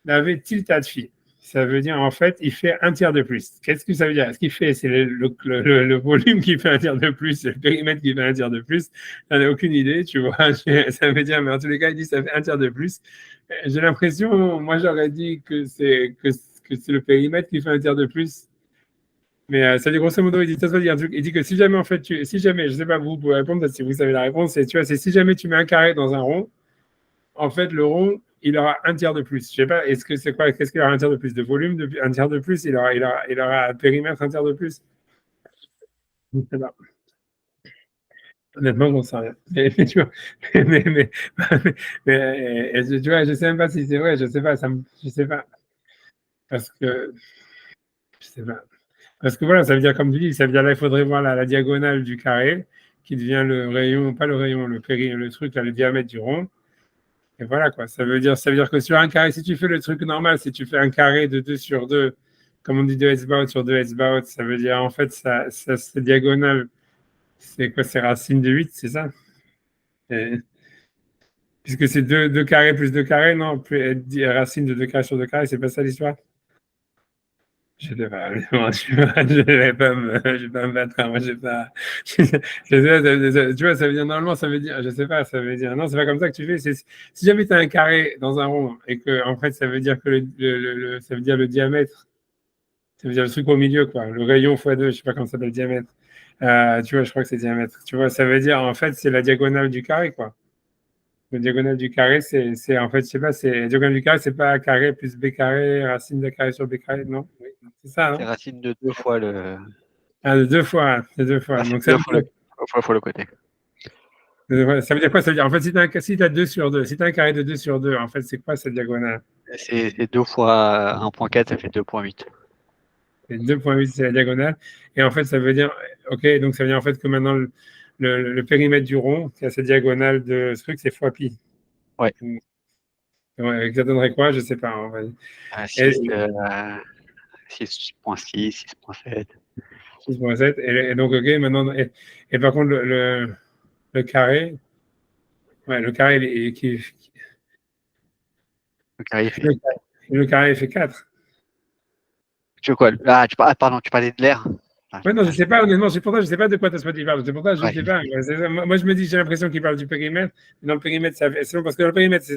laver tilta de phi. Ça veut dire, en fait, il fait un tiers de plus. Qu'est-ce que ça veut dire? Ce qu'il fait, c'est le volume qui fait un tiers de plus, c'est le périmètre qui fait un tiers de plus. J'en ai aucune idée, tu vois. Ça veut dire, mais en tous les cas, il dit ça fait un tiers de plus. J'ai l'impression, moi, j'aurais dit que c'est le périmètre qui fait un tiers de plus. Mais ça dit grosso modo, il dit un truc. Il dit que si jamais, en fait, si jamais, je sais pas, vous pouvez répondre, si vous savez la réponse, c'est, tu vois, c'est si jamais tu mets un carré dans un rond, en fait, le rond, il aura un tiers de plus. Je sais pas, est-ce que c'est quoi, qu'est-ce qu'il aura un tiers de plus? De volume, un tiers de plus, il aura un périmètre, un tiers de plus. Je sais pas. Honnêtement, je n'en sais rien. Mais, tu vois, tu vois, je sais même pas si c'est vrai, je sais pas, je sais pas. Parce que, je sais pas. Parce que voilà, ça veut dire, comme tu dis, ça veut dire là, il faudrait voir la diagonale du carré, qui devient le rayon, pas le rayon, le truc, là, le diamètre du rond. Et voilà, quoi. Ça veut dire que sur un carré, si tu fais le truc normal, si tu fais un carré de 2 sur 2, comme on dit 2 S-bout sur 2 S-bout, ça veut dire, en fait, c'est diagonale. C'est quoi? C'est racine de 8, c'est ça? Et- puisque c'est 2 carrés plus 2 carrés, non? Racine de 2 carrés sur 2 carrés, c'est pas ça l'histoire? Je sais pas, je vais pas me battre, hein, moi, je sais pas. Tu vois, ça veut dire, normalement, ça veut dire, je sais pas, ça veut dire, non, c'est pas comme ça que tu fais. Si jamais tu as un carré dans un rond et que, en fait, ça veut dire que ça veut dire le diamètre, ça veut dire le truc au milieu, quoi, le rayon fois 2, je sais pas comment ça s'appelle, diamètre. Tu vois, je crois que c'est diamètre. Tu vois, ça veut dire, en fait, c'est la diagonale du carré, quoi. La diagonale du carré, en fait, je sais pas, la diagonale du carré, c'est pas carré plus b carré, racine de carré sur b carré, non? Oui, c'est ça, C'est non? racine de 2 fois le. Ah, de 2 fois, de 2 fois. Racine Donc, de 2 fois le côté. ça veut dire quoi? Ça veut dire, en fait, si tu as 2 sur 2, si tu as un carré de 2 sur 2, en fait, c'est quoi cette diagonale? C'est 2 fois 1,4, ça fait 2,8. C'est 2,8, c'est la diagonale. Et en fait, ça veut dire, OK, donc ça veut dire en fait que maintenant, le périmètre du rond, qui a cette diagonale de ce truc, c'est fois pi. Ouais. Ouais, ça donnerait quoi? Je sais pas. 6,6, 6,7. 6,7. Et donc, OK, maintenant, et par contre, le carré, ouais, le carré, Le carré fait. le carré, il fait 4. Tu veux quoi? Ah, pardon, tu parlais de l'air. Ouais, non, je sais pas, honnêtement, c'est pour ça, je sais pas de quoi tu parle. C'est pour ça, je Ouais. sais pas. Moi, je me dis, j'ai l'impression qu'il parle du périmètre. Mais dans le périmètre, c'est bon, parce que dans le périmètre, ça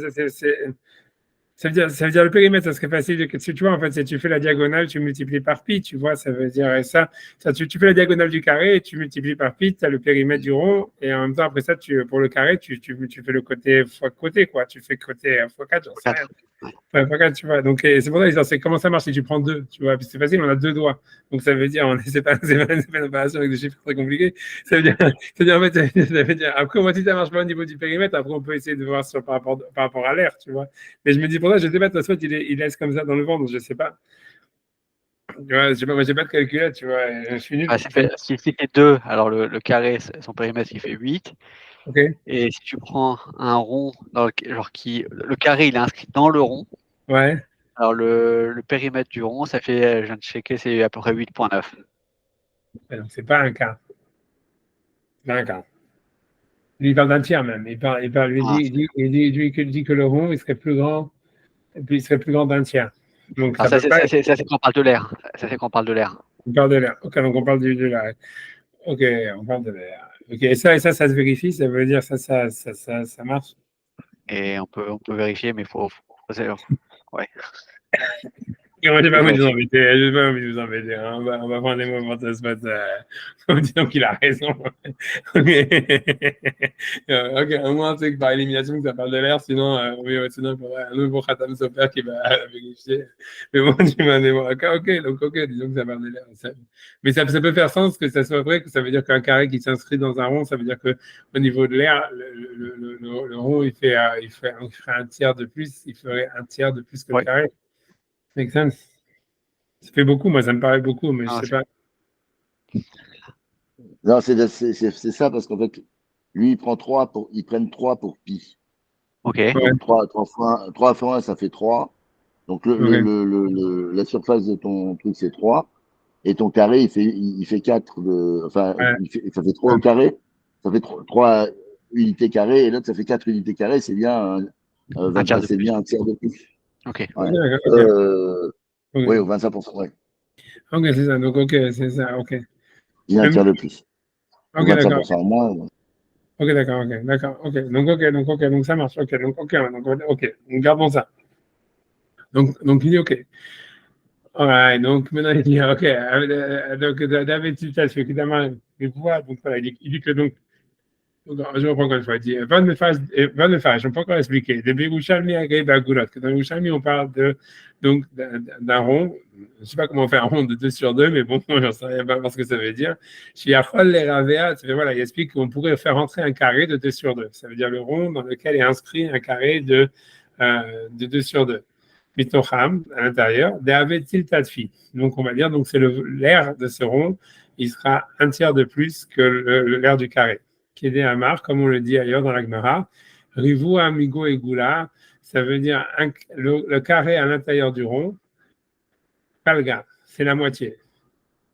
veut dire le périmètre, ça serait facile. Tu vois, en fait, si tu fais la diagonale, tu multiplies par pi, tu vois, ça veut dire ça. Tu fais la diagonale du carré et tu multiplies par pi, tu as le périmètre du rond, et en même temps, après ça, pour le carré, tu fais le côté fois côté, quoi. Tu fais côté fois 4, j'en sais rien. Ouais, fois 4, tu vois. Donc, c'est pour ça c'est comment ça marche si tu prends 2, tu vois. Puis c'est facile, on a 2 doigts. Donc, ça veut dire, c'est pas une opération avec des chiffres très compliqués. Ça veut dire, en fait, ça veut dire, après, moi, si ça marche pas au niveau du périmètre, après, on peut essayer de voir par rapport à l'air, tu vois. Mais je me dis, pour ça, je sais pas, de toute façon, il laisse comme ça dans le ventre, je sais pas. Tu vois, je sais pas, moi, j'ai pas de calculette, tu vois. Je suis nul. Si c'est 2, alors le carré, son périmètre, il fait 8. OK. Et si tu prends un rond, le carré, il est inscrit dans le rond. Ouais. Alors le périmètre du rond, ça fait, je viens de checker, c'est à peu près 8,9. Ouais, donc, c'est pas un quart. C'est pas un quart. Lui, il parle d'un tiers même. Il dit que le rond, il serait plus grand, et puis il serait plus grand d'un tiers. Donc, Alors ça peut pas être. c'est quand on parle de l'air. Ça, c'est quand on parle de l'air. On parle de l'air. OK, donc on parle de l'air. OK, on parle de l'air. OK, et ça se vérifie, ça veut dire ça marche. Et on peut vérifier, mais il faut ouais. Et moi, j'ai pas envie de vous embêter. J'ai pas envie de vous embêter. Hein. On va prendre des moments de ce matin. Disons qu'il a raison. OK, au moins, tu sais que par élimination, que ça parle de l'air. Sinon, oui, sinon, il faudrait un nouveau Khatam Sofer qui va vérifier. Mais bon, tu m'as dit, OK, donc, OK, disons que ça parle de l'air. Mais ça peut faire sens que ça soit vrai, que ça veut dire qu'un carré qui s'inscrit dans un rond, ça veut dire qu'au niveau de l'air, le rond, il ferait un tiers de plus. Il ferait un tiers de plus que le carré. Make sense. Ça fait beaucoup, moi, ça me paraît beaucoup, mais je sais pas. Non, c'est ça, parce qu'en fait, lui, ils prennent 3 pour pi. OK. Donc 3 fois 1, ça fait 3. Donc la surface de ton truc, c'est 3. Et ton carré, il fait 4. Enfin, ça fait 3 au carré. Ça fait 3 unités carrées. Et l'autre, ça fait 4 unités carrées. C'est bien, Un tiers de plus. bien un tiers de plus. Ok. Ouais. Ok, d'accord, ok. Oui, au 25%, ouais. Ok, c'est ça. Donc, ok, c'est ça, ok. Il y a un Même, tiers de plus. Ou ok, d'accord. 25% en moins. Ok, d'accord, ok, d'accord, ok, donc ça marche, ok, donc gardons ça. Donc il dit ok. Alright, donc maintenant il dit ok, donc David Tiltas fait évidemment les pouvoirs, donc voilà, il dit que donc, je reprends encore une fois, il dit van me fâche, on peut encore expliquer. De Birushalmi à Gaïb Agulot, que dans Birushalmi on parle donc d'un rond, je ne sais pas comment faire un rond de 2 sur 2, mais bon, j'en sais rien pas ce que ça veut dire. Chez Yachol les Ravea, voilà, il explique qu'on pourrait faire entrer un carré de 2 sur 2. Ça veut dire le rond dans lequel est inscrit un carré de 2 sur 2. Mitocham, à l'intérieur, Deavetil Tadfi. Donc on va dire, donc c'est l'air de ce rond, il sera un tiers de plus que l'air du carré. Qui est Amar, comme on le dit ailleurs dans la Gemara. Rivu Amigo et Gula, ça veut dire le carré à l'intérieur du rond, Palga, c'est la moitié.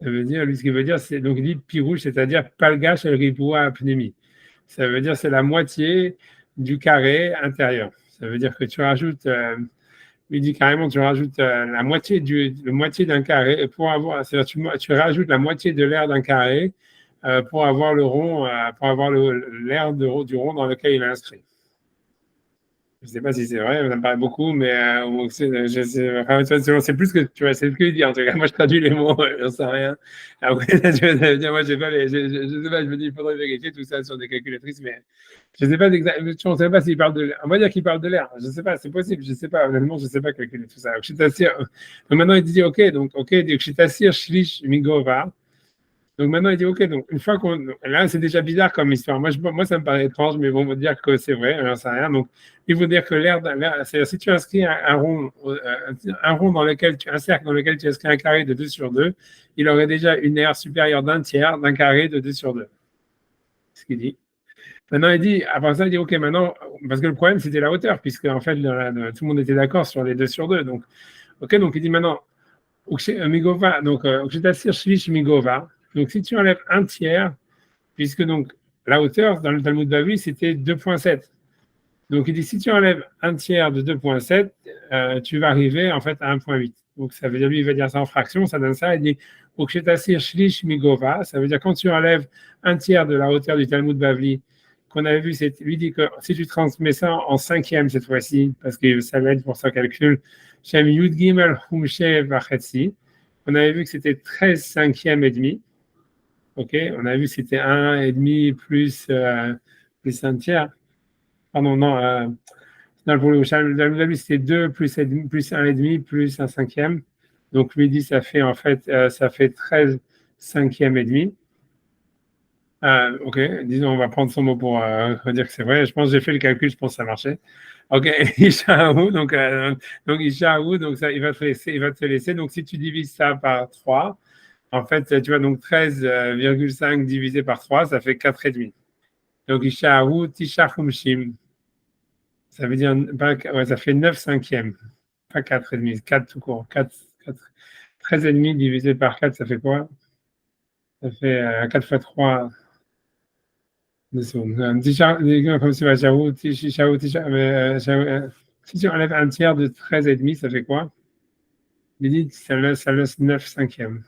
Ça veut dire, lui, ce qu'il veut dire, c'est donc il dit pirouche, c'est-à-dire Palga shel Rivu Apnemi. Ça veut dire c'est la moitié du carré intérieur. Ça veut dire que tu rajoutes il dit carrément tu rajoutes la moitié d'un carré pour avoir, c'est-à-dire tu rajoutes la moitié de l'air d'un carré pour avoir le rond, pour avoir l'air du rond dans lequel il est inscrit. Je ne sais pas si c'est vrai, ça me paraît beaucoup, mais c'est plus que tu vois, c'est ce qu'il dit. En tout cas, moi, je traduis les mots, j'en sais rien. Après, moi, j'ai pas je sais pas, je me dis, il faudrait vérifier tout ça sur des calculatrices, mais je ne sais pas exactement, je ne sais pas s'il parle de l'air. On va dire qu'il parle de l'air. Je ne sais pas, c'est possible, je ne sais pas, honnêtement, je ne sais pas calculer tout ça. Donc, maintenant, il dit, OK, donc, OK, il dit, Shlish Migova. Donc maintenant, il dit, OK, donc une fois qu'on. Là, c'est déjà bizarre comme histoire. Moi, ça me paraît étrange, mais bon, on va dire que c'est vrai, j'en sais rien. Donc, il veut dire que c'est-à-dire si tu inscris un rond dans lequel un cercle dans lequel tu inscris un carré de 2 sur 2, il aurait déjà une aire supérieure d'un tiers d'un carré de 2 sur 2. C'est ce qu'il dit. Maintenant, il dit, après ça, il dit, OK, maintenant, parce que le problème, c'était la hauteur, puisque en fait, tout le monde était d'accord sur les 2 sur 2. Donc, OK, donc il dit maintenant, Migova, donc, je t'assure, Shlish Migova. Donc, si tu enlèves un tiers, puisque donc la hauteur dans le Talmud Bavli, c'était 2,7. Donc, il dit, si tu enlèves un tiers de 2,7, tu vas arriver en fait à 1,8. Donc, ça veut dire, lui, il va dire ça en fraction, ça donne ça. Il dit, Ukshetasir Shlish Migova, ça veut dire quand tu enlèves un tiers de la hauteur du Talmud Bavli, qu'on avait vu, lui dit que si tu transmets ça en cinquième cette fois-ci, parce que ça va être pour son calcul, Shem Yud Gimel Humshe Vachetzi, on avait vu que c'était 13 cinquièmes et demi. OK, on a vu que c'était 1,5 plus un tiers. Pardon, non. Pour le c'était 2 plus 1,5 plus un cinquième. Donc, lui dit, ça fait en fait, ça fait 13 cinquièmes et demi. OK, disons, on va prendre son mot pour dire que c'est vrai. Je pense que j'ai fait le calcul, je pense que ça marchait. OK, Ishaou, donc Ishaou, donc ça, il va te laisser. Donc, si tu divises ça par 3, en fait, tu vois, donc 13,5 divisé par 3, ça fait 4,5. Donc, Ishaou, Tisharumshim. Ça veut dire, ouais, ça fait 9 cinquièmes. Pas 4,5, 4 tout court. 13,5 divisé par 4, ça fait quoi? Ça fait 4 fois 3. 2 secondes. Si tu enlèves un tiers de 13,5, ça fait quoi? Il dit, ça laisse 9 cinquièmes.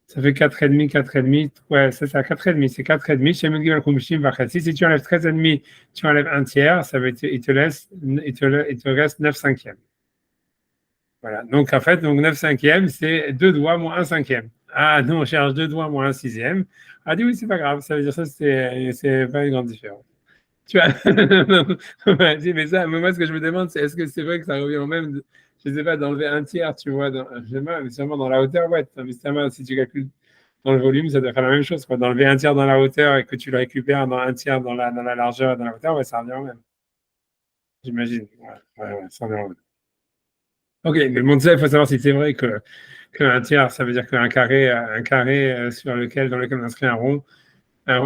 Ça fait 4,5, 4,5. Ouais, c'est ça, 4,5. C'est 4,5. Si tu enlèves 13,5, tu enlèves un tiers, ça veut il te reste 9 cinquièmes. Voilà. Donc, en fait, donc 9 cinquièmes, c'est 2 doigts moins 1 cinquième. Ah, nous, on cherche 2 doigts moins 1 sixième. Ah, dit oui, c'est pas grave. Ça veut dire ça, c'est pas une grande différence. Tu vois, mais ça, moi, ce que je me demande, c'est est-ce que c'est vrai que ça revient au même, je sais pas, d'enlever un tiers, tu vois, je sais pas, mais sûrement dans la hauteur, ouais, mais si tu calcules dans le volume, ça doit faire la même chose, quoi. D'enlever un tiers dans la hauteur et que tu le récupères dans un tiers dans la largeur et dans la hauteur, ouais, ça revient au même. J'imagine. Ouais, ça revient au même. Ok, mais bon, ça, il faut savoir si c'est vrai qu'un tiers, ça veut dire qu'un carré, dans lequel on inscrit un rond, ça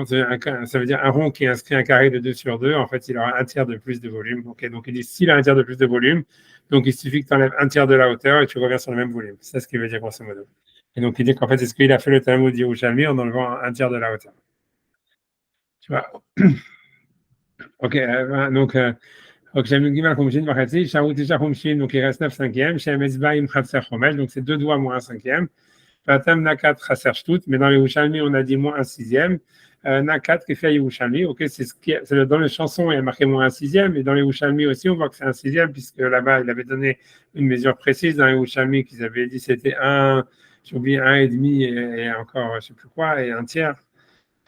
veut dire un rond qui inscrit un carré de 2 sur 2, en fait, il aura un tiers de plus de volume. Okay, donc, il dit s'il a un tiers de plus de volume, donc il suffit que tu enlèves un tiers de la hauteur et tu reviens sur le même volume. C'est ce qu'il veut dire grosso modo. Et donc, il dit qu'en fait, c'est ce qu'il a fait le Talmud Yerushalmi en enlevant un tiers de la hauteur. Tu vois. OK, donc, Donc, Shem Gimel Khumshin Vachatzi, Sharut Isha Khumshin, donc il reste 9 cinquièmes. Shem Etzbaim Chatser Chomesh, donc c'est 2 doigts moins 1 cinquième. Patam Nakat Chaser Shtut, mais dans les Yerushalmi, on a dit moins 1 sixième. Nakat qui fait Yerushalmi, ok, dans les chansons, il y a marqué moins 1 sixième, et dans les Yerushalmi aussi, on voit que c'est 1 sixième, puisque là-bas, il avait donné une mesure précise dans les Yerushalmi, qu'ils avaient dit c'était 1, j'ai oublié 1,5 et encore, je ne sais plus quoi, et 1 tiers.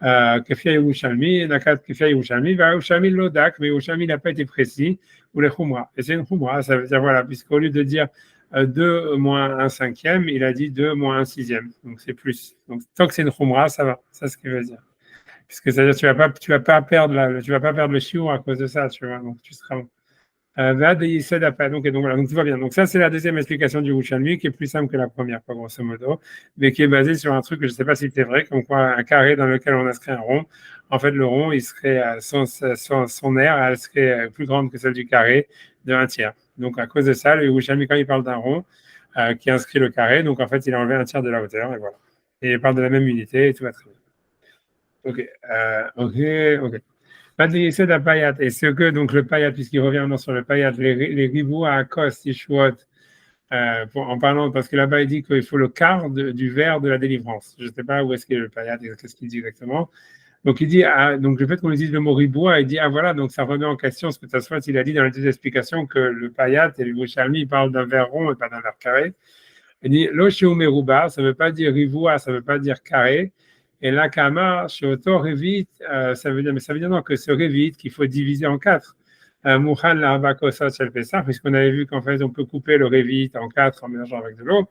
Kefia Yerushalmi, Nakat Kefia Yerushalmi, Yerushalmi Lodak, mais Yerushalmi n'a pas été précis, ou les Khumra. Et c'est une Khumra, ça veut dire, voilà, puisqu'au lieu de dire 2 moins 1 cinquième, il a dit 2 moins 1 sixième. Donc c'est plus. Donc tant que c'est une Khumra, ça va. C'est ce qu'il veut dire. Puisque ça veut dire que tu vas pas perdre le shiur à cause de ça, tu vois. Donc tu seras bon. Donc voilà, donc tout va bien. Donc ça, c'est la deuxième explication du Yerushalmi, qui est plus simple que la première, quoi, grosso modo, mais qui est basée sur un truc que je ne sais pas si c'est vrai, comme quoi un carré dans lequel on inscrit un rond, en fait, le rond, il serait son aire, elle serait plus grande que celle du carré de 1 tiers. Donc à cause de ça, le Yerushalmi, quand il parle d'un rond qui inscrit le carré, donc en fait, il a enlevé 1 tiers de la hauteur, et voilà. Et il parle de la même unité, et tout va très bien. Ok. Pas de l'essai de payat. Et ce que, donc, le payat, puisqu'il revient maintenant sur le payat, les ribous à Kos, Yeshuot, en parlant, parce que là-bas, il dit qu'il faut le quart du verre de la délivrance. Je ne sais pas où est-ce qu'il est le payat, qu'est-ce qu'il dit exactement. Donc, il dit, donc, le fait qu'on utilise le mot ribou, il dit, voilà, donc ça remet en question ce que Tasfot, il a dit dans les 2 explications que le payat et le Yerushalmi, ils parlent d'un verre rond et pas d'un verre carré. Il dit, lo meruba, ça ne veut pas dire rivoua, ça ne veut pas dire carré. Et là, Kama, chez Oto, Revit, ça veut dire non, que ce Revit qu'il faut diviser en 4. Mouchan l'Arbakosat Shel Pessah, puisqu'on avait vu qu'en fait, on peut couper le Revit en 4 en mélangeant avec de l'eau.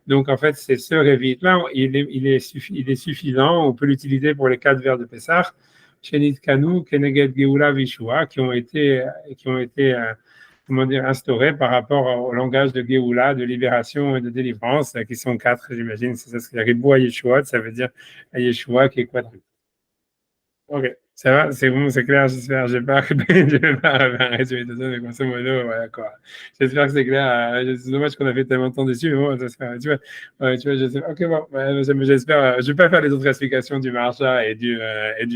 Donc, en fait, c'est ce Revit-là, il est suffisant, on peut l'utiliser pour les 4 verres de Pessah, Shenit Kanu, Keneged Geoula Vishua, qui ont été instaurés par rapport au langage de Géoula, de libération et de délivrance, qui sont 4, j'imagine. C'est ça, c'est Ribou à Yeshua, ça veut dire à Yeshua qui est quadruple. Ok, ça va, c'est bon, c'est clair, j'espère. Je vais pas faire un résumé de ça, mais grosso modo, voilà quoi. J'espère que c'est clair. C'est dommage qu'on a fait tellement de temps dessus, mais bon, j'espère. Tu vois, je sais. Ok, bon, j'espère. Je vais pas faire les autres explications du marcha et du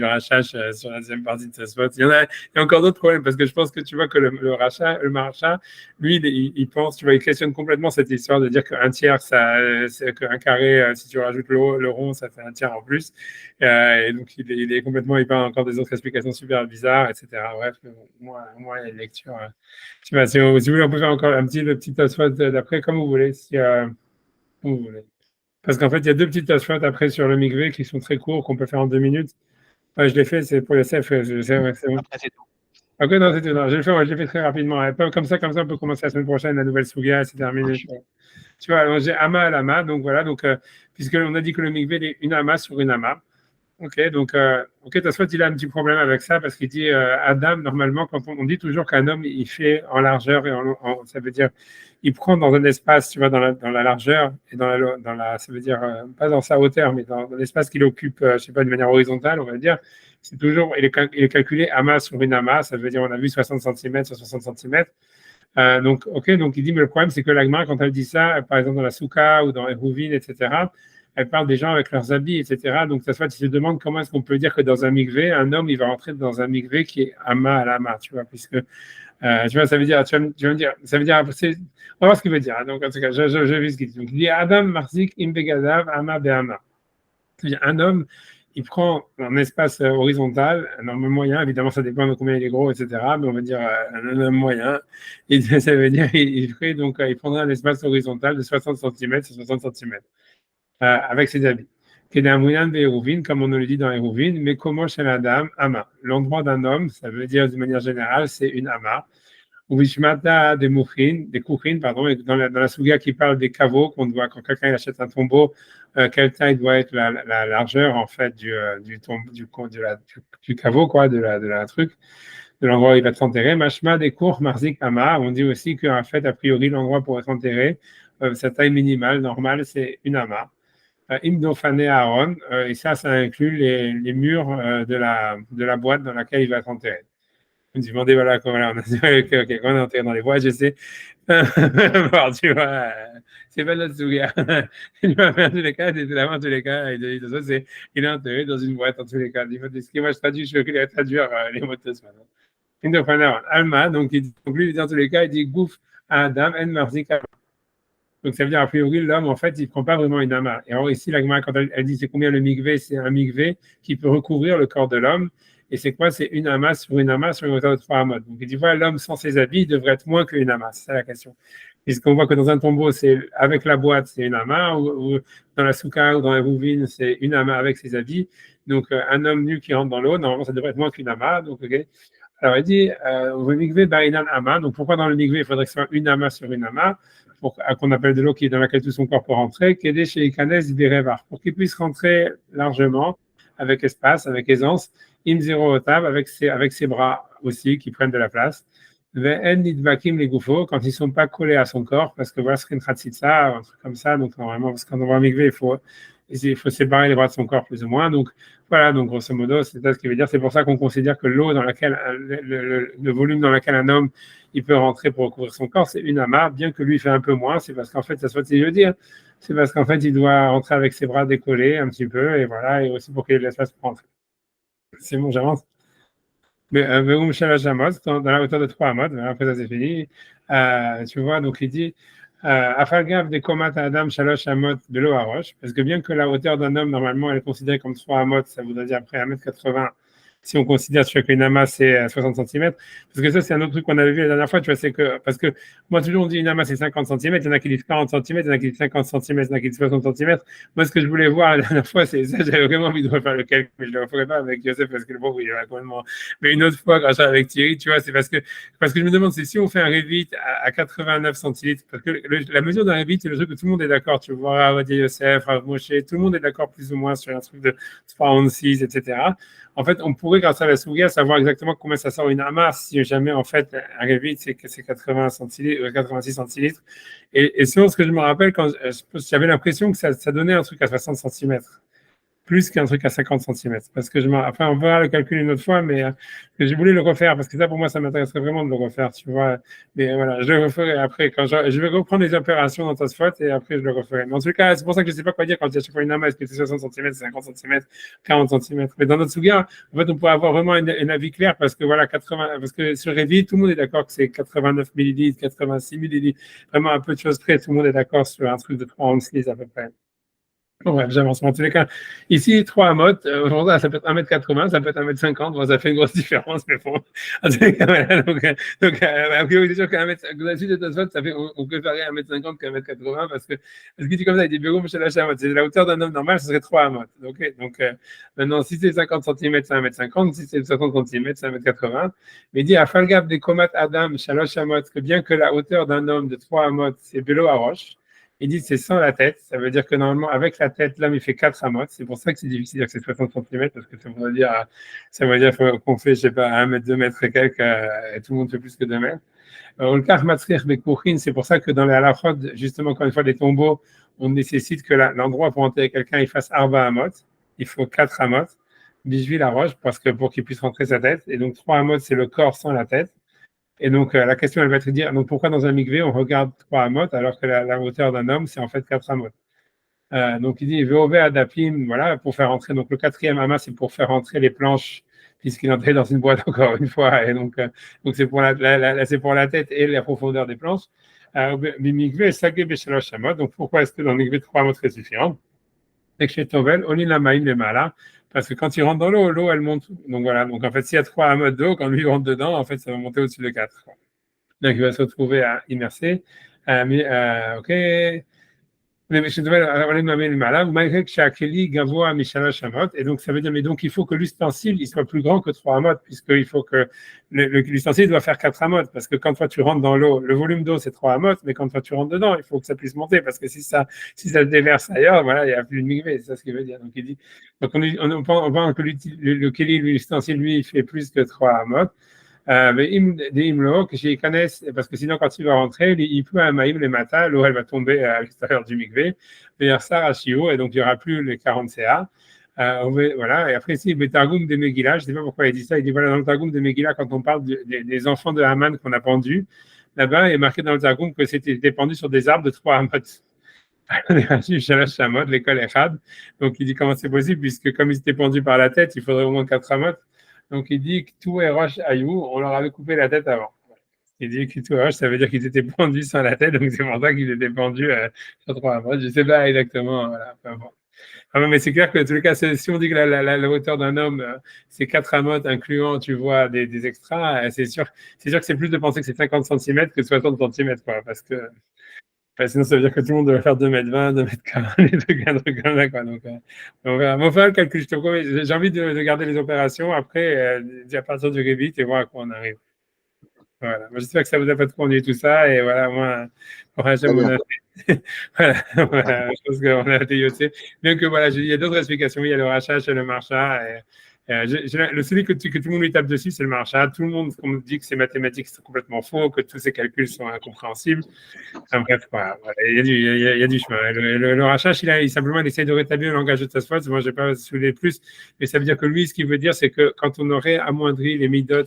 rachach sur la deuxième partie de ce spot. Il y a encore d'autres problèmes parce que je pense que tu vois que le marcha, lui, il pense, tu vois, il questionne complètement cette histoire de dire qu'un tiers, c'est qu'un carré, si tu rajoutes le rond, ça fait 1 tiers en plus. Et donc, il est complètement, il parle encore des autres explications super bizarres, etc. Bref, moi, il y a une lecture. Tu vois, si vous voulez, on peut faire encore un petit Tosfot d'après, comme vous voulez, comme vous voulez. Parce qu'en fait, il y a 2 petites Tosfot après sur le Mikvé qui sont très courts, qu'on peut faire en 2 minutes. Ouais, je l'ai fait, c'est pour le CF. C'est bon. Après, c'est tout. Ok, non, c'est tout. Non, je l'ai fait très rapidement. Comme ça, on peut commencer la semaine prochaine, la nouvelle Souga, c'est terminé. Tu vois, alors j'ai Ama à l'Ama, donc voilà, puisqu'on a dit que le Mikvé est une Ama sur une Ama. Ok, donc, Tosfot, il a un petit problème avec ça parce qu'il dit Adam, normalement, quand on dit toujours qu'un homme, il fait en largeur et ça veut dire, il prend dans un espace, tu vois, dans la largeur et ça veut dire, pas dans sa hauteur, mais dans l'espace qu'il occupe, je sais pas, de manière horizontale, on va dire, c'est toujours, il est calculé amas sur une amas, ça veut dire, on a vu 60 cm sur 60 cm. Donc il dit, mais le problème, c'est que l'Agma, quand elle dit ça, par exemple, dans la Souka ou dans Eruvin, etc., elle parle des gens avec leurs habits, etc. Donc, ça se fait, tu te demandes comment est-ce qu'on peut dire que dans un mikvé, un homme, il va rentrer dans un mikvé qui est ama à l'ama, tu vois, puisque, tu vois, ça veut dire, tu vas me dire, ça veut dire, on va voir ce qu'il veut dire. Donc, en tout cas, je vis ce qu'il dit. Donc, il dit, Adam marzik imbegadav ama be'ama. C'est-à-dire, un homme, il prend un espace horizontal, un homme moyen, évidemment, ça dépend de combien il est gros, etc., mais on va dire un homme moyen, et ça veut dire, il prendra un espace horizontal de 60 cm sur 60 cm. Avec ses habits. Comme on nous le dit dans Eruvin, mais comment chez la dame, ama. L'endroit d'un homme, ça veut dire de manière générale, c'est une ama. Ou vishmata des kouchin, pardon, et dans la Souga qui parle des caveaux, qu'on doit, quand quelqu'un achète un tombeau, quelle taille doit être la largeur, en fait, du caveau, quoi, de l'endroit où il va être enterré. Mashma des cours, marzik ama. On dit aussi qu'en fait, a priori, l'endroit pour être enterré, sa taille minimale, normale, c'est une ama. Imdofane Aaron, et ça inclut les murs de la boîte dans laquelle il va être enterré. Vous me demandez, voilà, on est enterré dans les boîtes, je sais. Bon, tu vois, c'est pas notre souvenir. Il va faire tous les cas, c'est la main en tous les cas, il est enterré dans une boîte en tous les cas. Ce qui moi je traduis, je vais traduire les mots de ce matin. Alma, donc lui, dans tous les cas, il dit Gouf à Adam, En Marzik. Donc ça veut dire, a priori, l'homme, en fait, il ne prend pas vraiment une ama. Et alors ici, la Gemara, quand elle dit c'est combien le mikvé, c'est un mikvé qui peut recouvrir le corps de l'homme. Et c'est quoi? C'est une ama sur une hauteur de 3 amas. Donc il dit, voilà, l'homme sans ses habits, il devrait être moins qu'une ama. C'est ça la question. Puisqu'on voit que dans un tombeau, c'est avec la boîte, c'est une ama, ou dans la souka ou dans la bouvine, c'est une ama avec ses habits. Donc un homme nu qui rentre dans l'eau, normalement, ça devrait être moins qu'une ama. Donc, ok. Alors il dit, mikvé ba'inan ama. Donc pourquoi dans le mikvé, il faudrait que ce soit une ama sur une ama? Qu'on appelle de l'eau qui est dans laquelle tout son corps peut rentrer, qu'aider chez Ikanes Birevar, pour qu'il puisse rentrer largement, avec espace, avec aisance, Imzero Otav, avec ses bras aussi qui prennent de la place. Ve'en nidvakim les goufos, quand ils ne sont pas collés à son corps, parce que voilà, c'est une khatsitsa, un truc comme ça, donc normalement, parce que quand on voit un mikvé, il faut séparer les bras de son corps plus ou moins, donc voilà, donc grosso modo, c'est ça ce qui veut dire, c'est pour ça qu'on considère que l'eau dans laquelle, le volume dans lequel un homme il peut rentrer pour recouvrir son corps, c'est une ama, bien que lui fait un peu moins, c'est parce qu'en fait, ça soit ce que je veux dire, c'est parce qu'en fait, il doit rentrer avec ses bras décollés un petit peu, et voilà, et aussi pour qu'il ait de l'espace pour rentrer. C'est bon, j'avance. Mais dans la hauteur de 3 amotes, après ça c'est fini, tu vois, donc il dit, Afalgav des komat Adam Shalosh Amot de l'eau à roche, parce que bien que la hauteur d'un homme, normalement, elle est considérée comme 3 amotes, ça voudrait dire après 1m80, si on considère qu'une amas c'est 60 cm, parce que ça c'est un autre truc qu'on avait vu la dernière fois, tu vois, c'est que, parce que moi toujours on dit une amas c'est 50 cm, il y en a qui disent 40 cm, il y en a qui disent 50 cm, il y en a qui disent 60 cm. Moi ce que je voulais voir la dernière fois, c'est ça, j'avais vraiment envie de refaire le calcul, mais je ne le referai pas avec Youssef parce que le pauvre il est complètement. Mais une autre fois, quand j'étais avec Thierry, tu vois, c'est parce que je me demande, c'est si on fait un Revit à 89 centilitres, parce que la mesure d'un Revit, c'est le truc que tout le monde est d'accord, tu vois, Rav Youssef, Rav Moshe, tout le monde est d'accord plus ou moins sur un truc de 36, etc. En fait, on pourrait, grâce à la Souga, savoir exactement combien ça sort une amas si jamais, en fait, un Revit, c'est 80 centilitres, 86 centilitres. Et selon ce que je me rappelle, quand j'avais l'impression que ça donnait un truc à 60 centimètres. Plus qu'un truc à 50 cm. Parce que enfin, on verra le calcul une autre fois, mais je voulais le refaire, parce que ça, pour moi, ça m'intéresserait vraiment de le refaire, tu vois. Mais voilà, je le referai après, quand je vais reprendre les opérations dans Tosfot, et après, je le referai. Mais en tout cas, c'est pour ça que je ne sais pas quoi dire quand il y a chaque fois une amas, est-ce que c'est 60 cm, 50 cm, 40 cm. Mais dans notre Souga, en fait, on pourrait avoir vraiment un avis clair, parce que voilà, parce que sur Revit, tout le monde est d'accord que c'est 89 millilitres, 86 millilitres, vraiment un peu de choses près, tout le monde est d'accord sur un truc de 3 onces à peu près. Bon, bref, j'avance. En tous les cas, ici, 3 amotes, aujourd'hui, ça peut être 1m80, ça peut être 1m50, bon, ça fait une grosse différence, mais bon. En tous les cas, voilà, donc, a priori, c'est sûr qu'à la suite de ta ça fait, on peut faire 1m50 qu'à 1m80, parce que dit comme ça, il dit, Bégoum, chez la chamotte, c'est la hauteur d'un homme normal, ce serait 3 amotes. Okay, donc, maintenant, si c'est 50 cm, c'est 1m50, si c'est 60 cm, c'est 1m80. Mais il dit, à Falgab des Komat Adam, Shalosh Amot, que bien que la hauteur d'un homme de 3 amotes, c'est Bélo à roche, il dit c'est sans la tête, ça veut dire que normalement, avec la tête, l'homme, il fait 4 amotes. C'est pour ça que c'est difficile de dire que c'est 60 cm, parce que ça veut dire qu'on fait, je sais pas, 1 mètre, 2 mètres et quelques, et tout le monde fait plus que 2 mètres. C'est pour ça que dans les halachot, justement, quand une fois les tombeaux, on nécessite que l'endroit pour enterrer quelqu'un, il fasse arba amot. Il faut 4 amot, bijvi la roche, parce que pour qu'il puisse rentrer sa tête. Et donc, 3 amot, c'est le corps sans la tête. Et donc, la question, elle va être dire, donc pourquoi dans un mikvé, on regarde 3 amotes alors que la hauteur d'un homme, c'est en fait 4 amotes. Donc, il dit, Veové adapim, voilà, pour faire rentrer. Donc, le 4e amas, c'est pour faire rentrer les planches, puisqu'il entrait dans une boîte encore une fois. Et donc c'est pour c'est pour la tête et la profondeur des planches. Mikvé, sagé beshalosh amot. Donc, pourquoi est-ce que dans le mikvé, 3 amotes, c'est suffisant? Et que chez Tovel, on la maïm les malas. Parce que quand il rentre dans l'eau, elle monte. Donc voilà. Donc en fait, s'il y a 3 amotes d'eau, quand lui rentre dedans, en fait, ça va monter au-dessus de 4. Donc il va se retrouver à immerser. Ok. Et donc, ça veut dire, mais donc, il faut que l'ustensile, il soit plus grand que 3 amotes, puisqu'il faut que l'ustensile doit faire 4 amotes, parce que quand toi, tu rentres dans l'eau, le volume d'eau, c'est 3 amotes, mais quand toi, tu rentres dedans, il faut que ça puisse monter, parce que si ça se déverse ailleurs, voilà, il n'y a plus de mikvé, c'est ça ce qu'il veut dire. Donc, il dit, donc, on pense que le kéli, l'ustensile, lui, il fait plus que 3 amotes. Mais parce que sinon, quand il va rentrer, il pleut un maïm les matins, l'eau elle va tomber à l'extérieur du mikvé, et donc il n'y aura plus les 40 CA. Voilà, et après, ici, le Targum de Megillah, je ne sais pas pourquoi il dit ça, il dit voilà, dans le Targum de Megillah, quand on parle des enfants de Haman qu'on a pendus, là-bas, il est marqué dans le Targum que c'était pendu sur des arbres de 3 amotes. L'école est rad. Donc il dit comment c'est possible, puisque comme ils étaient pendus par la tête, il faudrait au moins 4 amotes. Donc, il dit que tout est roche Ayou, on leur avait coupé la tête avant. Il dit que tout est roche, ça veut dire qu'ils étaient pendus sans la tête, donc c'est pour ça qu'ils étaient pendus sur 3 amotes. Je ne sais pas exactement, voilà, peu importe. Ah, mais c'est clair que, dans tous les cas, si on dit que la hauteur d'un homme, c'est 4 amotes, incluant, tu vois, des extras, c'est sûr que c'est plus de penser que c'est 50 cm que 60 cm, quoi, parce que sinon, ça veut dire que tout le monde doit faire 2,20 m, 2,40 m, des trucs comme ça, quoi. Donc, on va faire le calcul, je te promets. J'ai envie de garder les opérations après, à partir du Revit et voir à quoi on arrive. Voilà. J'espère que ça vous a pas trop ennuyé tout ça. Et voilà, moi, voilà, voilà, je pense qu'on a été yoté. Bien que voilà, il y a d'autres explications. Il y a le rachat chez le marchat. Celui que tout le monde lui tape dessus, c'est le marchat. Tout le monde dit que ces mathématiques sont complètement faux, que tous ces calculs sont incompréhensibles. Enfin, bref, voilà, il y a du chemin. Le rachat, il essaie de rétablir le langage de Tosfot. Moi, je ne vais pas soulever plus, mais ça veut dire que lui, ce qu'il veut dire, c'est que quand on aurait amoindri les midot,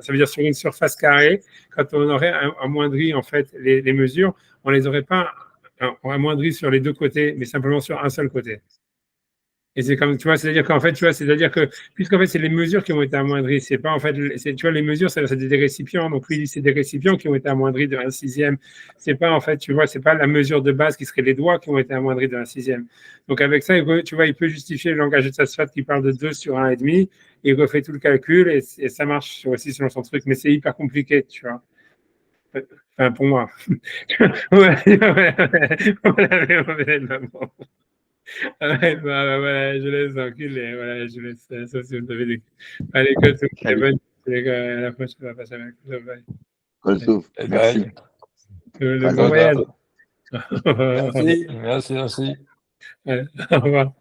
ça veut dire sur une surface carrée, quand on aurait amoindri en fait les mesures, on les aurait pas amoindri sur les deux côtés, mais simplement sur un seul côté. Et c'est comme, tu vois, c'est-à-dire qu'en fait, tu vois, c'est-à-dire que, puisqu'en fait, c'est les mesures qui ont été amoindries, c'est pas, en fait, tu vois, les mesures, c'est des récipients, donc lui, c'est des récipients qui ont été amoindris de 1/6. C'est pas, en fait, tu vois, c'est pas la mesure de base qui serait les doigts qui ont été amoindris de 1/6. Donc, avec ça, tu vois, il peut justifier le langage de Tosfot qui parle de 2 sur 1,5, et il refait tout le calcul, et ça marche aussi selon son truc, mais c'est hyper compliqué, tu vois. Enfin, pour moi. Ouais, voilà, je laisse tranquille et voilà, je laisse ça si vous avez des. Allez, que tout est bonne. À la prochaine, on va passer avec le bye. Kolsouf, merci. Le bon voyage. Merci. Allez, au revoir.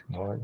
Ouais.